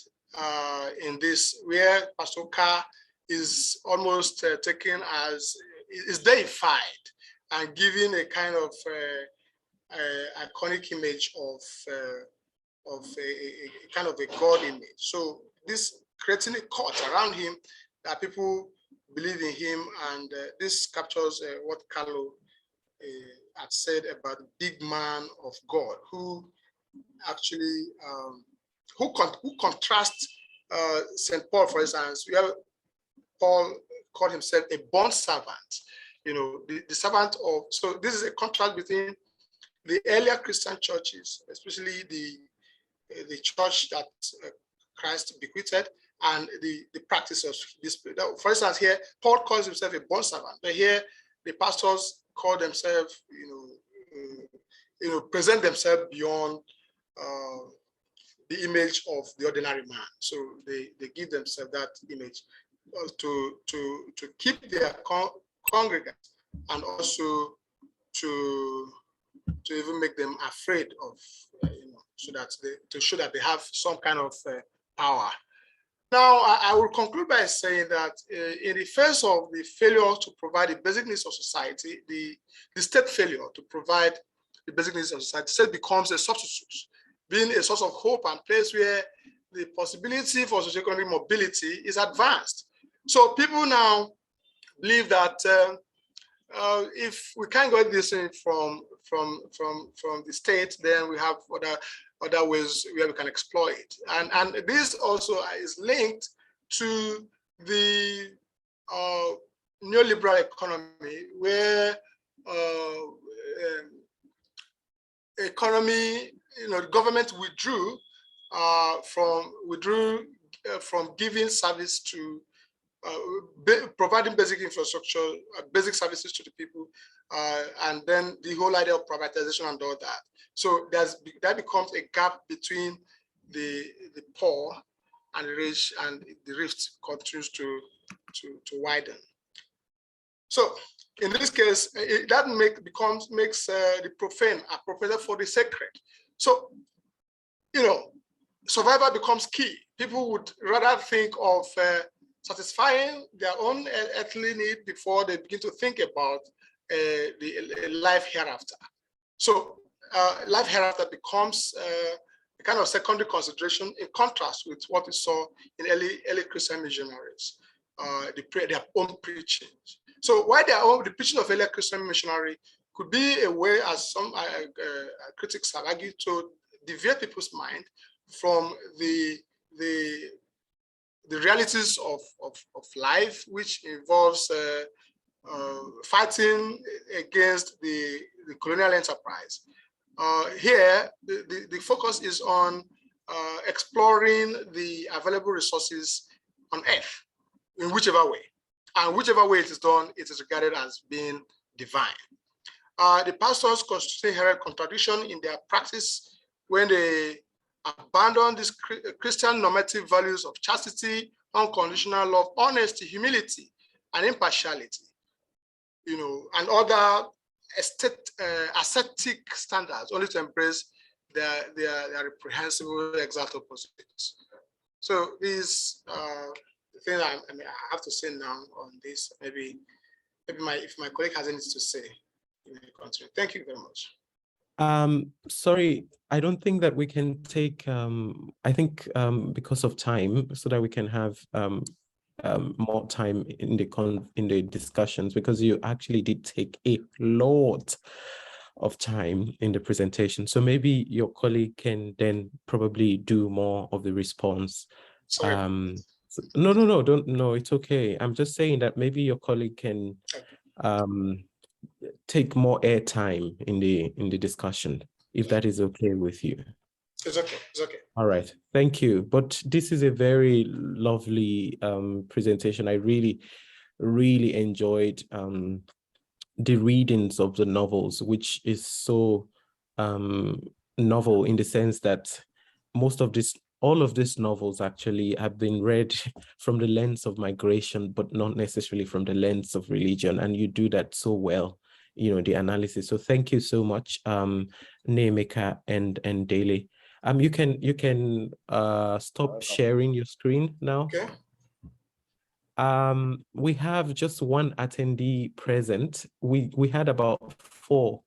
in this, where Pastor Carr is almost taken as, is deified and given a kind of iconic image of a kind of a God image. So this creating a cult around him that people believe in him, and this captures what Carlo had said about the big man of God, who actually who contrasts St. Paul, for instance. We have Paul called himself a bond servant, you know, the servant of. So this is a contrast between the earlier Christian churches, especially the church that Christ bequeathed, and the practice of this. For instance, here Paul calls himself a bond servant, but here the pastors call themselves, present themselves beyond the image of the ordinary man. So they give themselves that image to keep their congregants, and also to even make them afraid of, so that to show that they have some kind of power. Now, I will conclude by saying that in the face of the failure to provide the basic needs of society, the state failure to provide the basic needs of society, state becomes a substitute, being a source of hope and place where the possibility for socioeconomic mobility is advanced. So people now believe that if we can't get this in from the state, then we have other ways where we can exploit. And this also is linked to the neoliberal economy, where the government withdrew from giving service to providing basic infrastructure, basic services to the people, and then the whole idea of privatization and all that. So that becomes a gap between the poor and the rich, and the rift continues to widen. So in this case, that makes the profane appropriated for the sacred. So, survival becomes key. People would rather think of satisfying their own earthly need before they begin to think about the life hereafter. So life hereafter becomes a kind of secondary consideration, in contrast with what we saw in early Christian missionaries, their own preaching. So while the preaching of earlier Christian missionary could be a way, as some critics have argued, to deviate people's mind from the realities of life, which involves fighting against the colonial enterprise. Here, the focus is on exploring the available resources on Earth, in whichever way. And whichever way it is done, it is regarded as being divine. The pastors constantly inherit contradiction in their practice when they abandon these Christian normative values of chastity, unconditional love, honesty, humility, and impartiality, and other ascetic standards, only to embrace their reprehensible exact opposites. So these the thing I have to say now on this. Maybe if my colleague has anything to say, you may continue. Thank you very much. Sorry, I don't think that we can take, I think because of time, so that we can have more time in the discussions, because you actually did take a lot of time in the presentation. So maybe your colleague can then probably do more of the response. Sorry. No, it's okay. I'm just saying that maybe your colleague can take more airtime in the discussion, if that is okay with you. It's okay. It's okay. All right. Thank you. But this is a very lovely presentation. I really, really enjoyed the readings of the novels, which is so novel in the sense that all of these novels actually have been read from the lens of migration, but not necessarily from the lens of religion. And you do that so well, the analysis. So thank you so much, Nemeka and Daly. You can stop sharing your screen now. Okay. We have just one attendee present. We had about 4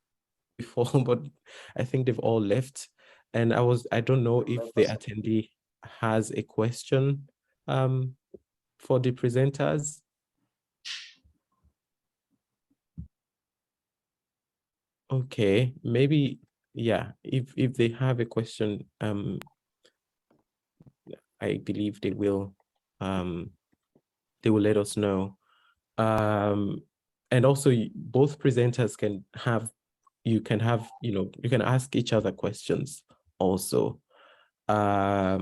before, but I think they've all left. And I don't know if the attendee has a question for the presenters. Okay, maybe, yeah, if they have a question, I believe they will let us know. And also both presenters can ask each other questions also. I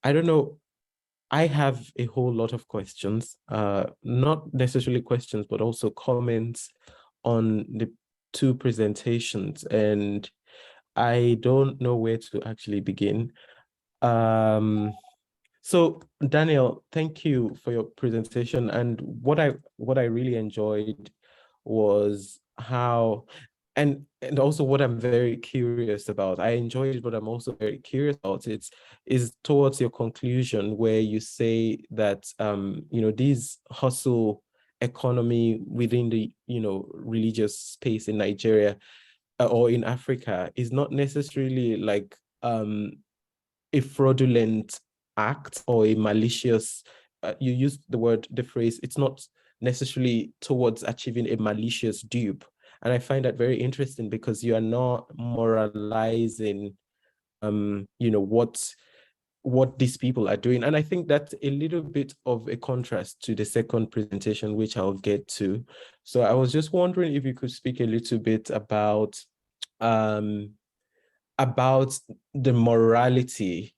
don't know, I have a whole lot of questions, not necessarily questions, but also comments on the 2 presentations, and I don't know where to actually begin. So Daniel, thank you for your presentation. And what I really enjoyed was how, and also what I'm very curious about, I enjoyed it, but I'm also very curious about it, is towards your conclusion where you say that, this hustle economy within the, religious space in Nigeria or in Africa is not necessarily like a fraudulent act or a malicious, you used the phrase, it's not necessarily towards achieving a malicious dupe. And I find that very interesting because you are not moralizing, what these people are doing. And I think that's a little bit of a contrast to the second presentation, which I'll get to. So I was just wondering if you could speak a little bit about the morality,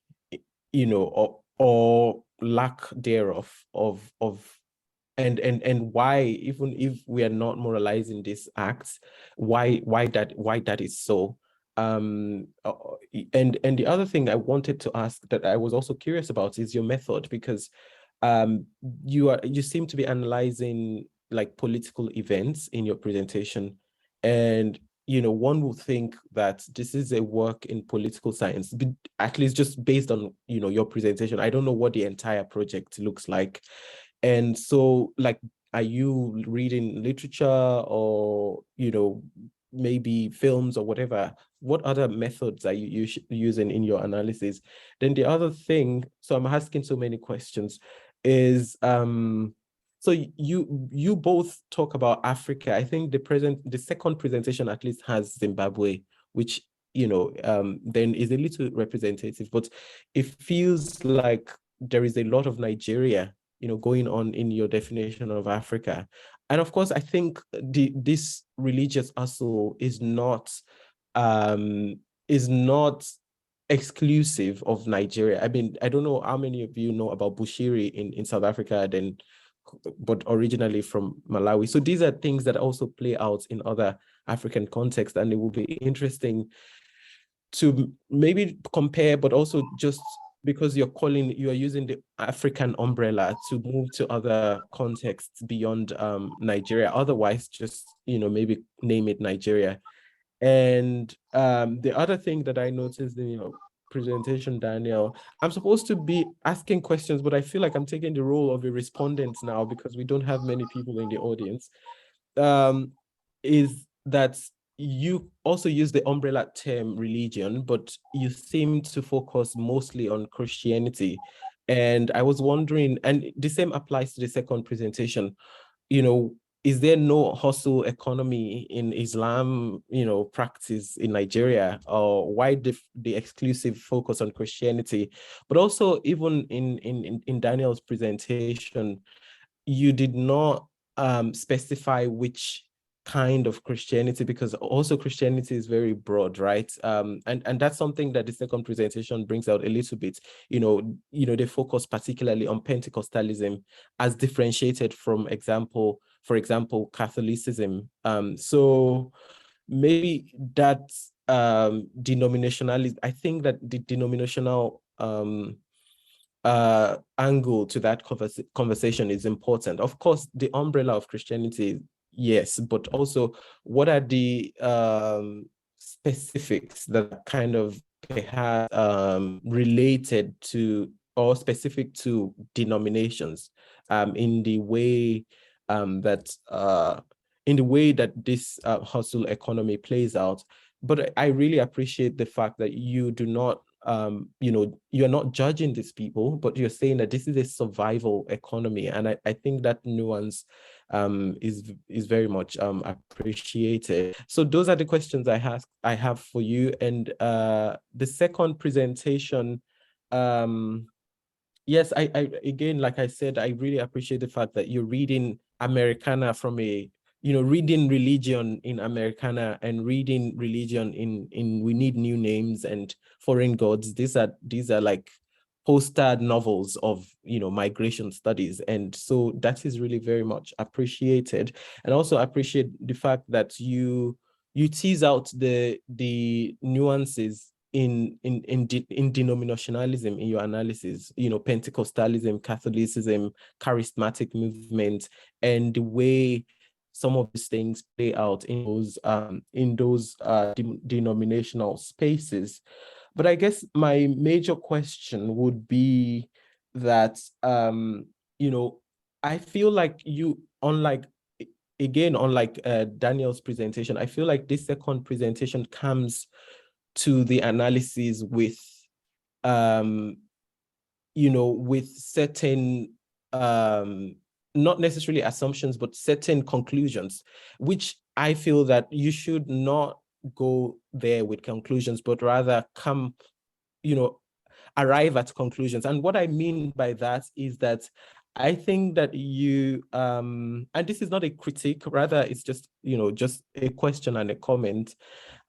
or lack thereof and why, even if we are not moralizing these acts, why that is so. And the other thing I wanted to ask that I was also curious about is your method, because you seem to be analyzing like political events in your presentation, and one would think that this is a work in political science, but at least just based on your presentation. I don't know what the entire project looks like. And so, like, are you reading literature or maybe films or whatever? What other methods are you using in your analysis? Then the other thing, so I'm asking so many questions, is so you both talk about Africa. I think the second presentation at least has Zimbabwe, which then is a little representative, but it feels like there is a lot of Nigeria going on in your definition of Africa. And of course, I think this religious hustle is not exclusive of Nigeria. I mean, I don't know how many of you know about Bushiri in South Africa, then but originally from Malawi. So these are things that also play out in other African contexts, and it will be interesting to maybe compare, but also just because you are using the African umbrella to move to other contexts beyond Nigeria. Otherwise, just maybe name it Nigeria. And the other thing that I noticed in your presentation, Daniel, I'm supposed to be asking questions, but I feel like I'm taking the role of a respondent now because we don't have many people in the audience. Is that you also use the umbrella term religion, but you seem to focus mostly on Christianity. And I was wondering, and the same applies to the second presentation, is there no hustle economy in Islam, practice in Nigeria, or why the exclusive focus on Christianity? But also even in Daniel's presentation, you did not specify which kind of Christianity, because also Christianity is very broad, right? And that's something that the second presentation brings out a little bit. They focus particularly on Pentecostalism as differentiated from for example, Catholicism. So maybe that denominationalism, I think that the denominational angle to that conversation is important. Of course, the umbrella of Christianity, yes, but also what are the specifics that kind of perhaps related to or specific to denominations in the way that this hustle economy plays out. But I really appreciate the fact that you do not you're not judging these people, but you're saying that this is a survival economy. And I think that nuance is very much appreciated. So those are the questions I have for you. And the second presentation, yes, I again, like I said, I really appreciate the fact that you're reading Americana from reading religion in Americana and reading religion in We Need New Names and Foreign Gods. These are like poster novels of migration studies, and so that is really very much appreciated. And also appreciate the fact that you tease out the nuances in denominationalism in your analysis, Pentecostalism, Catholicism, charismatic movement, and the way some of these things play out in those denominational spaces. But I guess my major question would be that I feel like unlike Daniel's presentation, I feel like this second presentation comes to the analysis with with certain not necessarily assumptions, but certain conclusions, which I feel that you should not go there with conclusions, but rather arrive at conclusions. And what I mean by that is that I think that you, and this is not a critique, rather it's just a question and a comment.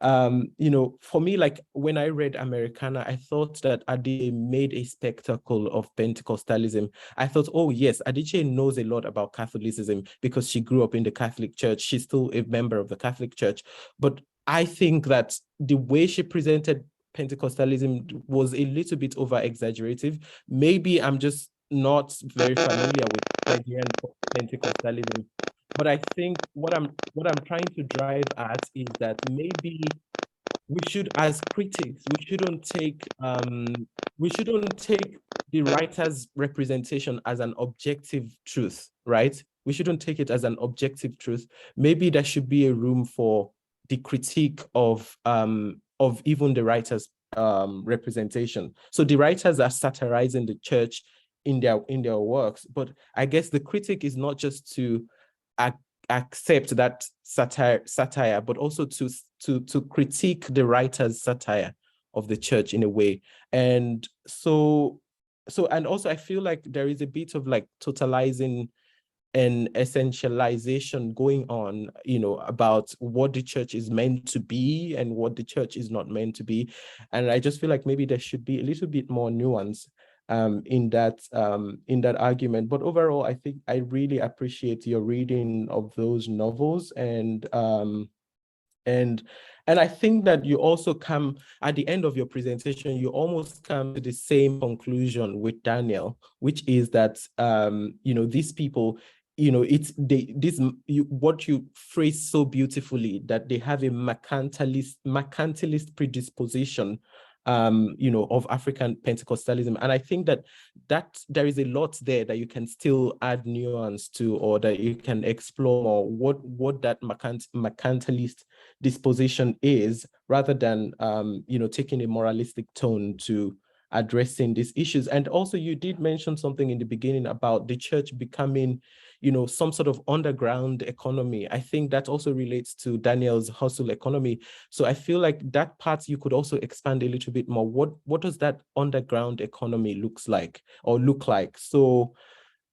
For me, like when I read Americana, I thought that Adichie made a spectacle of Pentecostalism. I thought, oh yes, Adichie knows a lot about Catholicism because she grew up in the Catholic Church. She's still a member of the Catholic Church. But I think that the way she presented Pentecostalism was a little bit over-exaggerative. Maybe I'm just not very familiar with Nigerian Pentecostalism. But I think what I'm trying to drive at is that maybe we should, as critics, we shouldn't take the writer's representation as an objective truth, right? We shouldn't take it as an objective truth. Maybe there should be a room for the critique of even the writer's representation. So the writers are satirizing the church in their works, but I guess the critic is not just to accept that satire, but also to critique the writer's satire of the church in a way. And so and also I feel like there is a bit of like totalizing and essentialization going on, about what the church is meant to be and what the church is not meant to be. And I just feel like maybe there should be a little bit more nuance. in that argument. But overall, I think I really appreciate your reading of those novels, and I think that you also come at the end of your presentation, you almost come to the same conclusion with Daniel, which is that these people, what you phrase so beautifully, that they have a mercantilist predisposition of African Pentecostalism. And I think that there is a lot there that you can still add nuance to, or that you can explore more what that mercantilist disposition is, rather than taking a moralistic tone to addressing these issues. And also, you did mention something in the beginning about the church becoming some sort of underground economy. I think that also relates to Daniel's hustle economy. So I feel like that part you could also expand a little bit more. What does that underground economy look like? So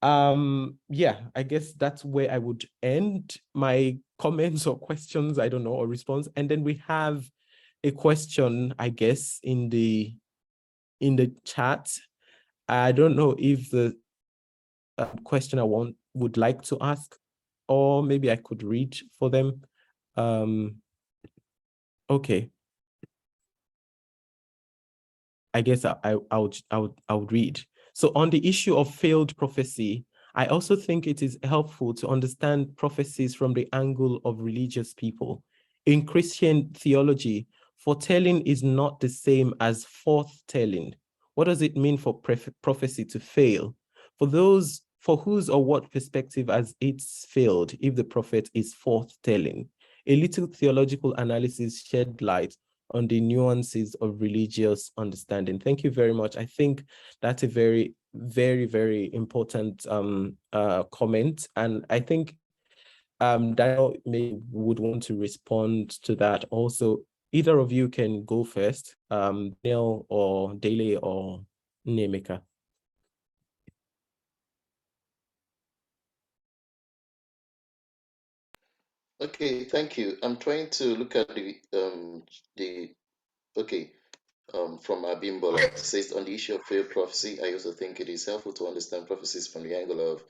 yeah, I guess that's where I would end my comments or questions, I don't know, or response. And then we have a question, I guess, in the chat. I don't know if the question would like to ask, or maybe I could read for them. Okay. I guess I would read. So on the issue of failed prophecy, I also think it is helpful to understand prophecies from the angle of religious people. In Christian theology, foretelling is not the same as forthtelling. What does it mean for prophecy to fail? For whose or what perspective has it failed if the prophet is forthtelling? A little theological analysis shed light on the nuances of religious understanding. Thank you very much. I think that's a very, very, very important comment. And I think Daniel would want to respond to that also. Either of you can go first, Neil or Dele or Nemeka. Okay, thank you. I'm trying to look at okay, from Abimbola. It says on the issue of failed prophecy, I also think it is helpful to understand prophecies from the angle of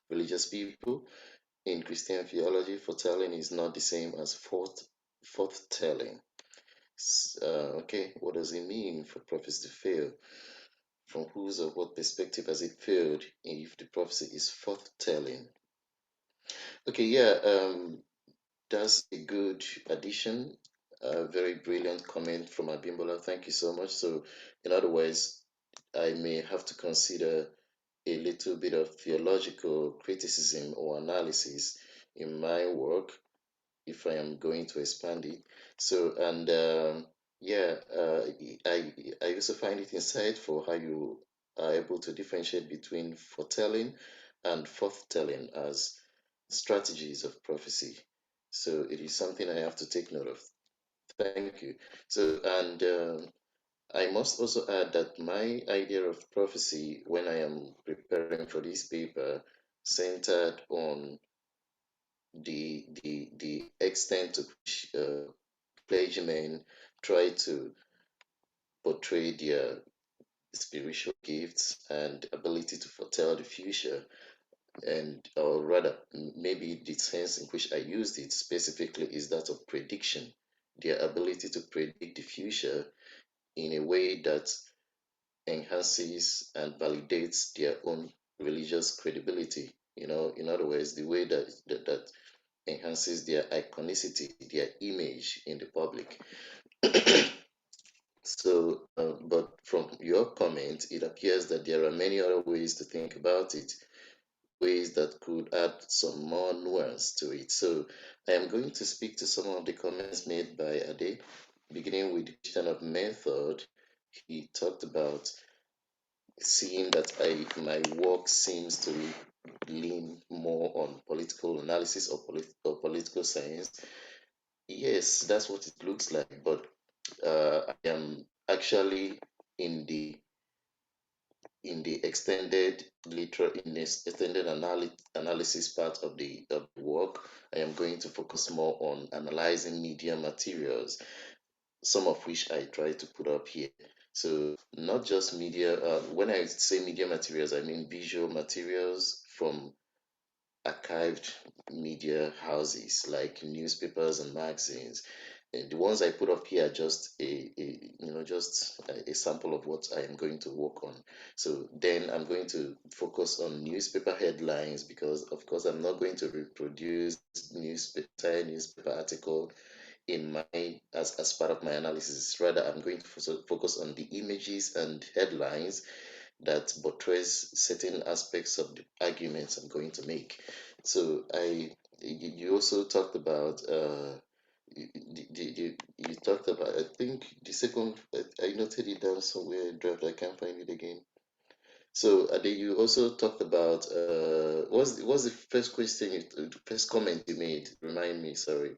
religious people. In Christian theology, foretelling is not the same as forthtelling. Okay, what does it mean for prophecy to fail? From whose or what perspective has it failed if the prophecy is forthtelling? Okay, yeah, that's a good addition. A very brilliant comment from Abimbola. Thank you so much. So, in other words, I may have to consider a little bit of theological criticism or analysis in my work if I am going to expand it. So, and yeah, I also find it insightful how you are able to differentiate between foretelling and forthtelling as strategies of prophecy. So it is something I have to take note of. Thank you. So, and I must also add that my idea of prophecy when I am preparing for this paper centered on the extent to which clergymen try to portray their spiritual gifts and ability to foretell the future, and or rather maybe the sense in which I used it specifically is that of prediction, their ability to predict the future in a way that enhances and validates their own religious credibility. In other words, the way that enhances their iconicity, their image in the public. So, but from your comment, it appears that there are many other ways to think about it, ways that could add some more nuance to it. So, I am going to speak to some of the comments made by Ade, beginning with the question of method. He talked about seeing that my work seems to lean more on political analysis or political science. Yes, that's what it looks like, but I am actually in the extended analysis part of the work. I am going to focus more on analyzing media materials, some of which I try to put up here. So not just media. When I say media materials, I mean visual materials from archived media houses like newspapers and magazines. And the ones I put up here are just a sample of what I am going to work on. So then I'm going to focus on newspaper headlines because of course I'm not going to reproduce entire newspaper article in my as part of my analysis. Rather, I'm going to focus on the images and headlines that buttress certain aspects of the arguments I'm going to make. So you also talked about you talked about, I think the second, I noted it down somewhere draft, I can't find it again. So you also talked about what's the first question the first comment you made? Remind me, sorry.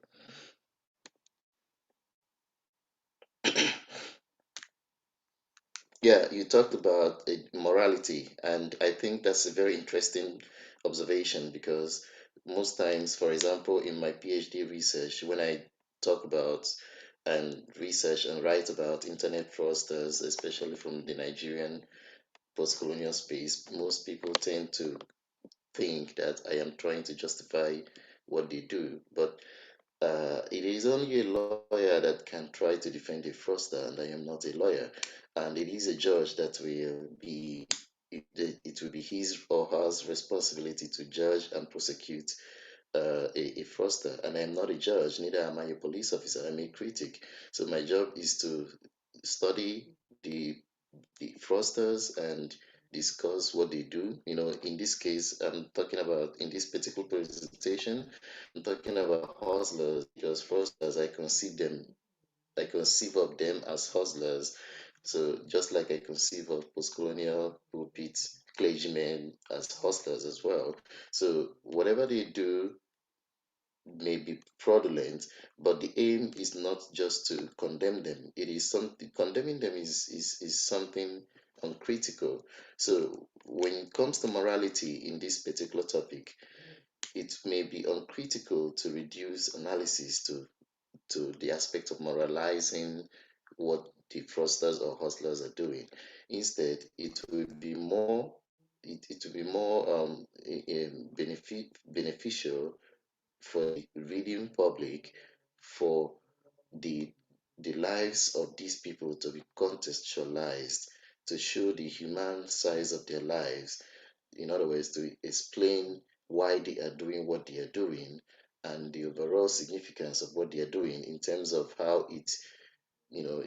Yeah, you talked about morality, and I think that's a very interesting observation because most times, for example, in my PhD research, when I talk about and research and write about internet fraudsters, especially from the Nigerian post-colonial space, most people tend to think that I am trying to justify what they do, but it is only a lawyer that can try to defend a fraudster, and I am not a lawyer. And it is a judge that will be, it will be his or her responsibility to judge and prosecute a fraudster. And I am not a judge, neither am I a police officer, I'm a critic. So my job is to study the fraudsters and discuss what they do. You know, in this case, I'm talking about, in this particular presentation, I'm talking about hustlers because fraudsters, I conceive of them as hustlers. So just like I conceive of post-colonial pulpit clergymen as hustlers as well. So whatever they do may be fraudulent, but the aim is not just to condemn them. It is something, condemning them is something uncritical. So when it comes to morality in this particular topic, it may be uncritical to reduce analysis to the aspect of moralizing what the fraudsters or hustlers are doing. Instead, it will be more beneficial for the reading public for the lives of these people to be contextualized, to show the human size of their lives. In other words, to explain why they are doing what they are doing and the overall significance of what they are doing in terms of how it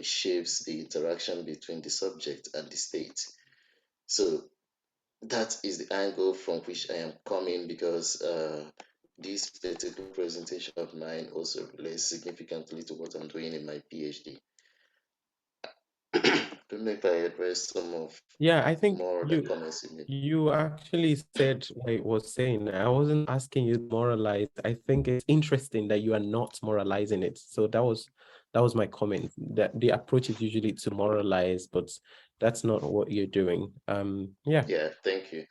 shapes the interaction between the subject and the state. So that is the angle from which I am coming because this particular presentation of mine also relates significantly to what I'm doing in my PhD. Don't know if I addressed some of Yeah, I think more of the comments you made. you actually said what I was saying. I wasn't asking you to moralize. I think it's interesting that you are not moralizing it. So that was my comment. That the approach is usually to moralize, but that's not what you're doing. Yeah. Yeah, thank you.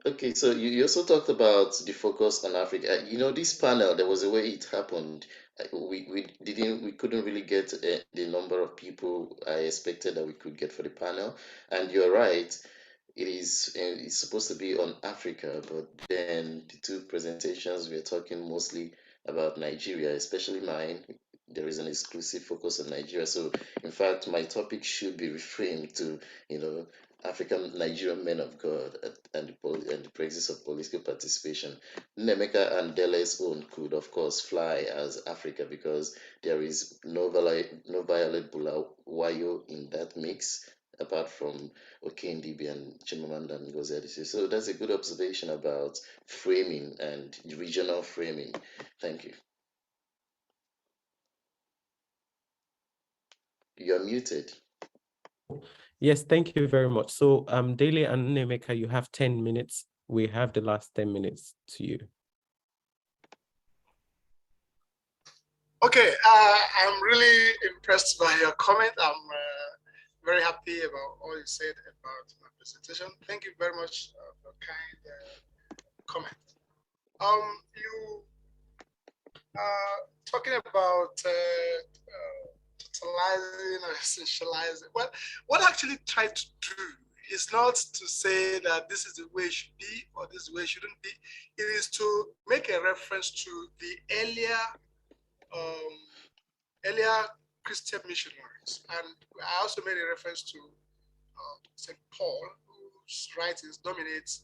Okay, so you also talked about the focus on Africa. This panel, there was a way it happened. We couldn't really get the number of people I expected that we could get for the panel. And you're right, it's supposed to be on Africa, but then the two presentations we're talking mostly about Nigeria, especially mine. There is an exclusive focus on Nigeria. So in fact, my topic should be reframed to, African Nigerian men of God and the practice of political participation. Nemeka and Dele's own could, of course, fly as Africa because there is no Violet Bulawayo in that mix, apart from Okendibi and Chimamanda Ngozi Adichie. So that's a good observation about framing and regional framing. Thank you. You're muted. Yes, thank you very much. So Daily and Nemeka, you have 10 minutes. We have the last 10 minutes to you. Okay, I'm really impressed by your comment. I'm very happy about all you said about my presentation. Thank you very much for kind comment. You talking about totalizing or essentializing. Well, what I actually try to do is not to say that this is the way it should be or this is the way it shouldn't be. It is to make a reference to the earlier Christian missionaries. And I also made a reference to St. Paul, whose writings dominate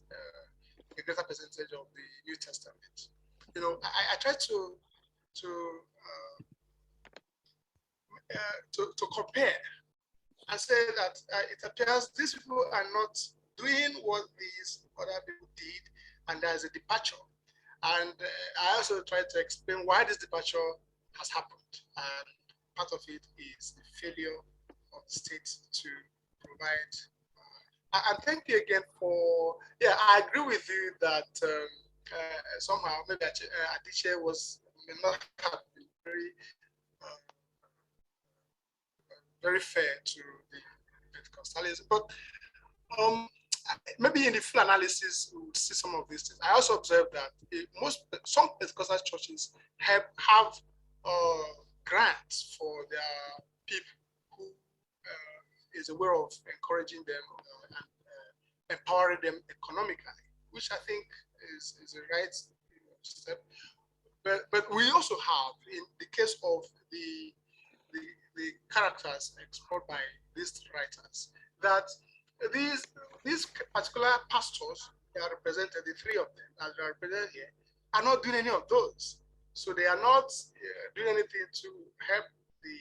a greater percentage of the New Testament. You know, I try to compare and say that it appears these people are not doing what these other people did, and there's a departure. And I also tried to explain why this departure has happened. And part of it is the failure of the state to provide. And thank you again for, yeah, I agree with you that somehow maybe Adichie may not have been very fair to the Pentecostalism, but maybe in the full analysis we will see some of these things. I also observed that some Pentecostal churches have grants for their people who is a way of encouraging them and empowering them economically, which I think is a right step. But we also have, in the case of the characters explored by these writers, that these particular pastors that are represented, the three of them that are represented here, are not doing any of those. So they are not doing anything to help the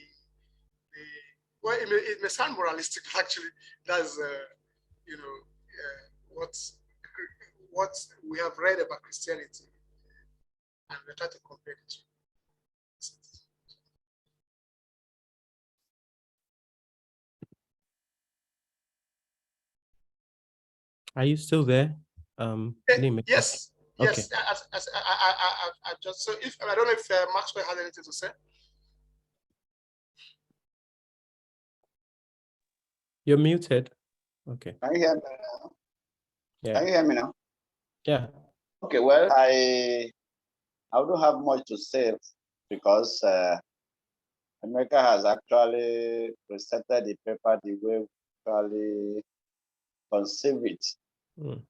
well, it may sound moralistic, but actually that's you know what we have read about Christianity, and we try to compare it to. Are you still there? Yes. Okay. Yes. I just, so if I don't know if Maxwell has anything to say. You're muted. Okay. Can you hear me now? Yeah. Can you hear me now? Yeah. Okay, well, I don't have much to say because America has actually presented the paper the way we actually conceive it. Mm.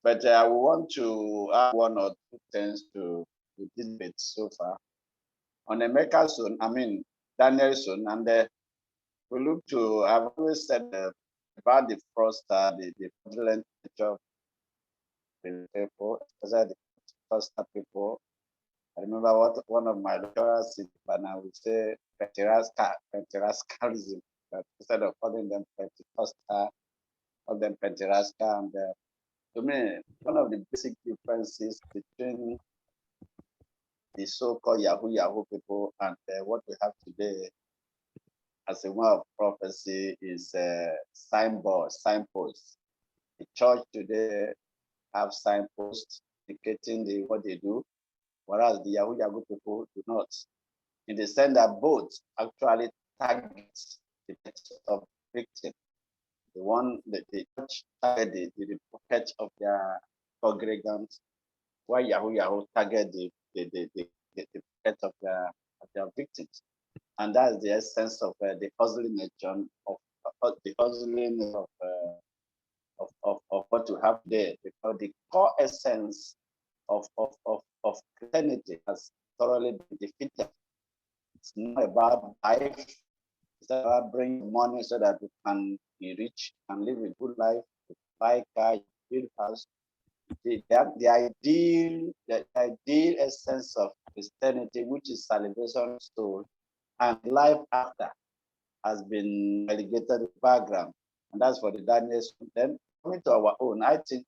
But I want to add one or two things to the debate so far. On America's own, I mean, Daniel's own, and we look to, I've always said about the fraudster, the fraudulent nature of the people, especially the fraudster people. I remember what one of my lecturers said, and I would say Penterascalism, but instead of calling them Pentecostal, call them Penterascal. And to me, one of the basic differences between the so-called Yahoo people and what we have today as a way of prophecy is signposts. The church today have signposts indicating what they do, whereas the Yahoo people do not. In the sense that both actually target the of victim. The one that the church target the pocket of their congregants, while Yahoo target the pocket of their victims. And that's the essence of the hustling nature of what you have there, because the core essence of Christianity has thoroughly been defeated. It's not about life, it's about bringing money so that you can be rich and live a good life, buy car, build house. The ideal essence of Christianity, which is salvation soul and life after, has been relegated to the background. And that's for the Daniels. Then coming to our own, I think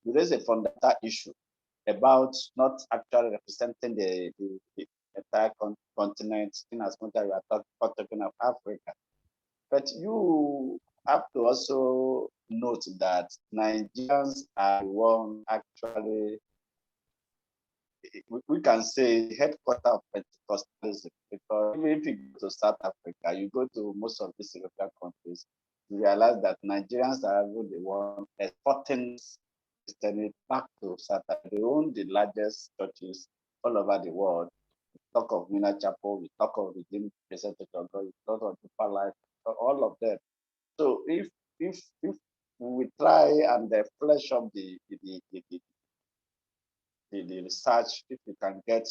there is a fundamental issue about not actually representing the entire continent, in as much as we are talking of Africa. But you have to also note that Nigerians are the one actually, we can say, headquarters of Pentecostalism, because even if you go to South Africa, you go to most of these European countries, you realize that Nigerians are even the one exporting Christianity back to South Africa. They own the largest churches all over the world, talk of Mina Chapel, we talk of Redeemed Presenter of God, we talk of Deeper Life, all of them. So if we try and flesh up the research, if we can get,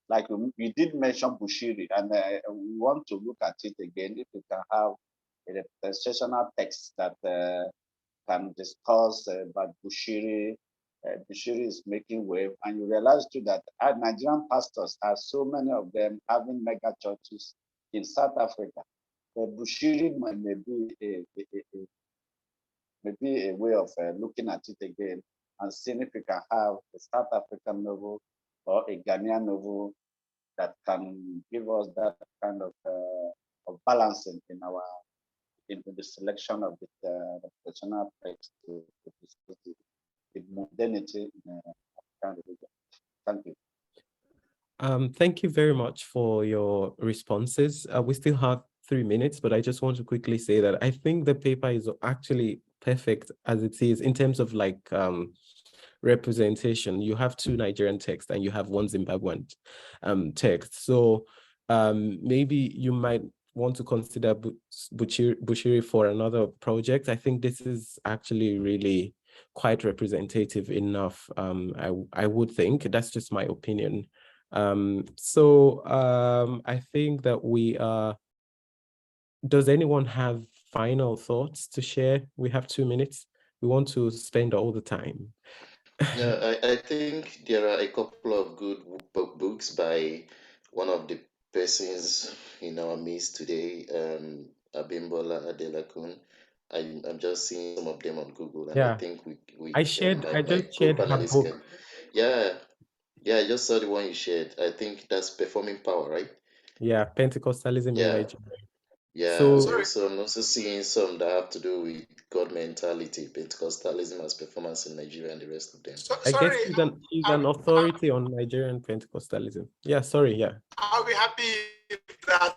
like we did mention Bushiri, and we want to look at it again, if we can have a representational text that can discuss about Bushiri. Bushiri is making wave, and you realize too that our Nigerian pastors are so many of them having mega churches in South Africa. Bushiri may be a way of looking at it again and seeing if we can have a South African novel or a Ghanaian novel that can give us that kind of balancing in the selection of the personal text to discuss the modernity in African religion. Thank you. Thank you very much for your responses. We still have 3 minutes, but I just want to quickly say that I think the paper is actually perfect as it is in terms of like representation. You have 2 Nigerian texts and you have 1 Zimbabwean text. So maybe you might want to consider Bushiri for another project. I think this is actually really quite representative enough. I would think that's just my opinion. I think that we are. Does anyone have final thoughts to share? We have 2 minutes. We want to spend all the time. No, I think there are a couple of good books by one of the persons in our midst today, Abimbola Adelakun. I'm just seeing some of them on Google, and I Yeah, think we I my just shared her co-panelists book. can, yeah, I just saw the one you shared. I think that's Performing Power, right? Yeah, Pentecostalism in Yeah, Nigeria. yeah. So And Sorry, also, I'm also seeing some that have to do with God mentality, Pentecostalism as performance in Nigeria, and the rest of them. I guess sorry. she's an authority on Nigerian Pentecostalism. Yeah, sorry, yeah. I'll be happy if that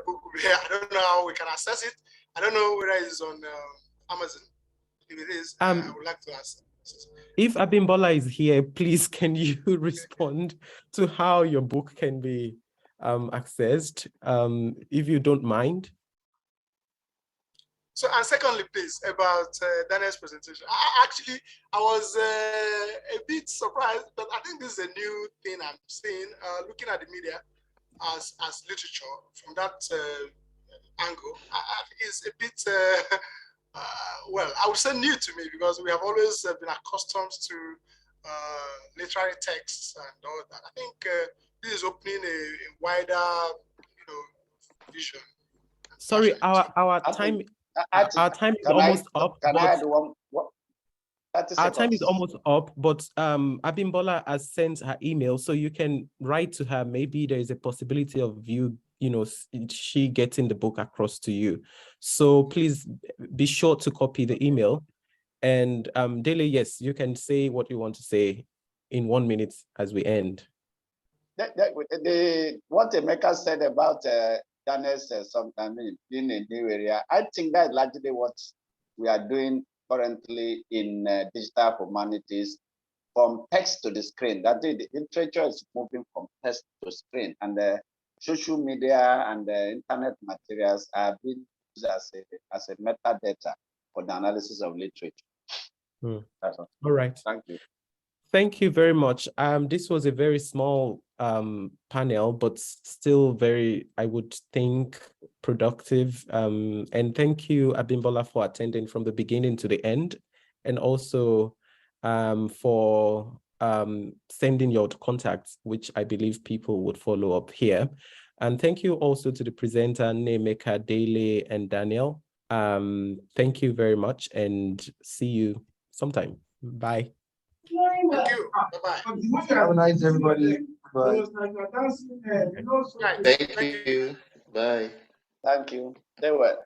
book will be here. I don't know how we can access it. I don't know whether it's on Amazon. If it is, I would like to access it. If Abimbola is here, please can you respond to how your book can be accessed, if you don't mind? So, and secondly, please, about Daniel's presentation. I was a bit surprised, but I think this is a new thing I'm seeing, looking at the media as literature from that angle. It's a bit, well, I would say new to me, because we have always been accustomed to literary texts and all that. I think this is opening a wider, vision. Sorry, our time is almost up. Can I add one? What? Our time is almost up, but Abimbola has sent her email, so you can write to her. Maybe there is a possibility of she getting the book across to you. So please be sure to copy the email. And Dele, yes, you can say what you want to say in 1 minute as we end. What Emeka said about Daniel's being a new area, I think that's largely what we are doing currently in digital humanities, from text to the screen. That the literature is moving from text to screen, and the social media and the internet materials are being used as a metadata for the analysis of literature. That's all. All right. Thank you. Thank you very much. This was a very small panel, but still very, I would think, productive. And thank you, Abimbola, for attending from the beginning to the end, and also for sending your contacts, which I believe people would follow up here. And thank you also to the presenter, Nemeka, Dele, and Daniel. Thank you very much, and see you sometime. Bye. Thank you. Bye-bye. Have a nice everybody. Bye. Right. Thank you. Bye. Thank you. They were.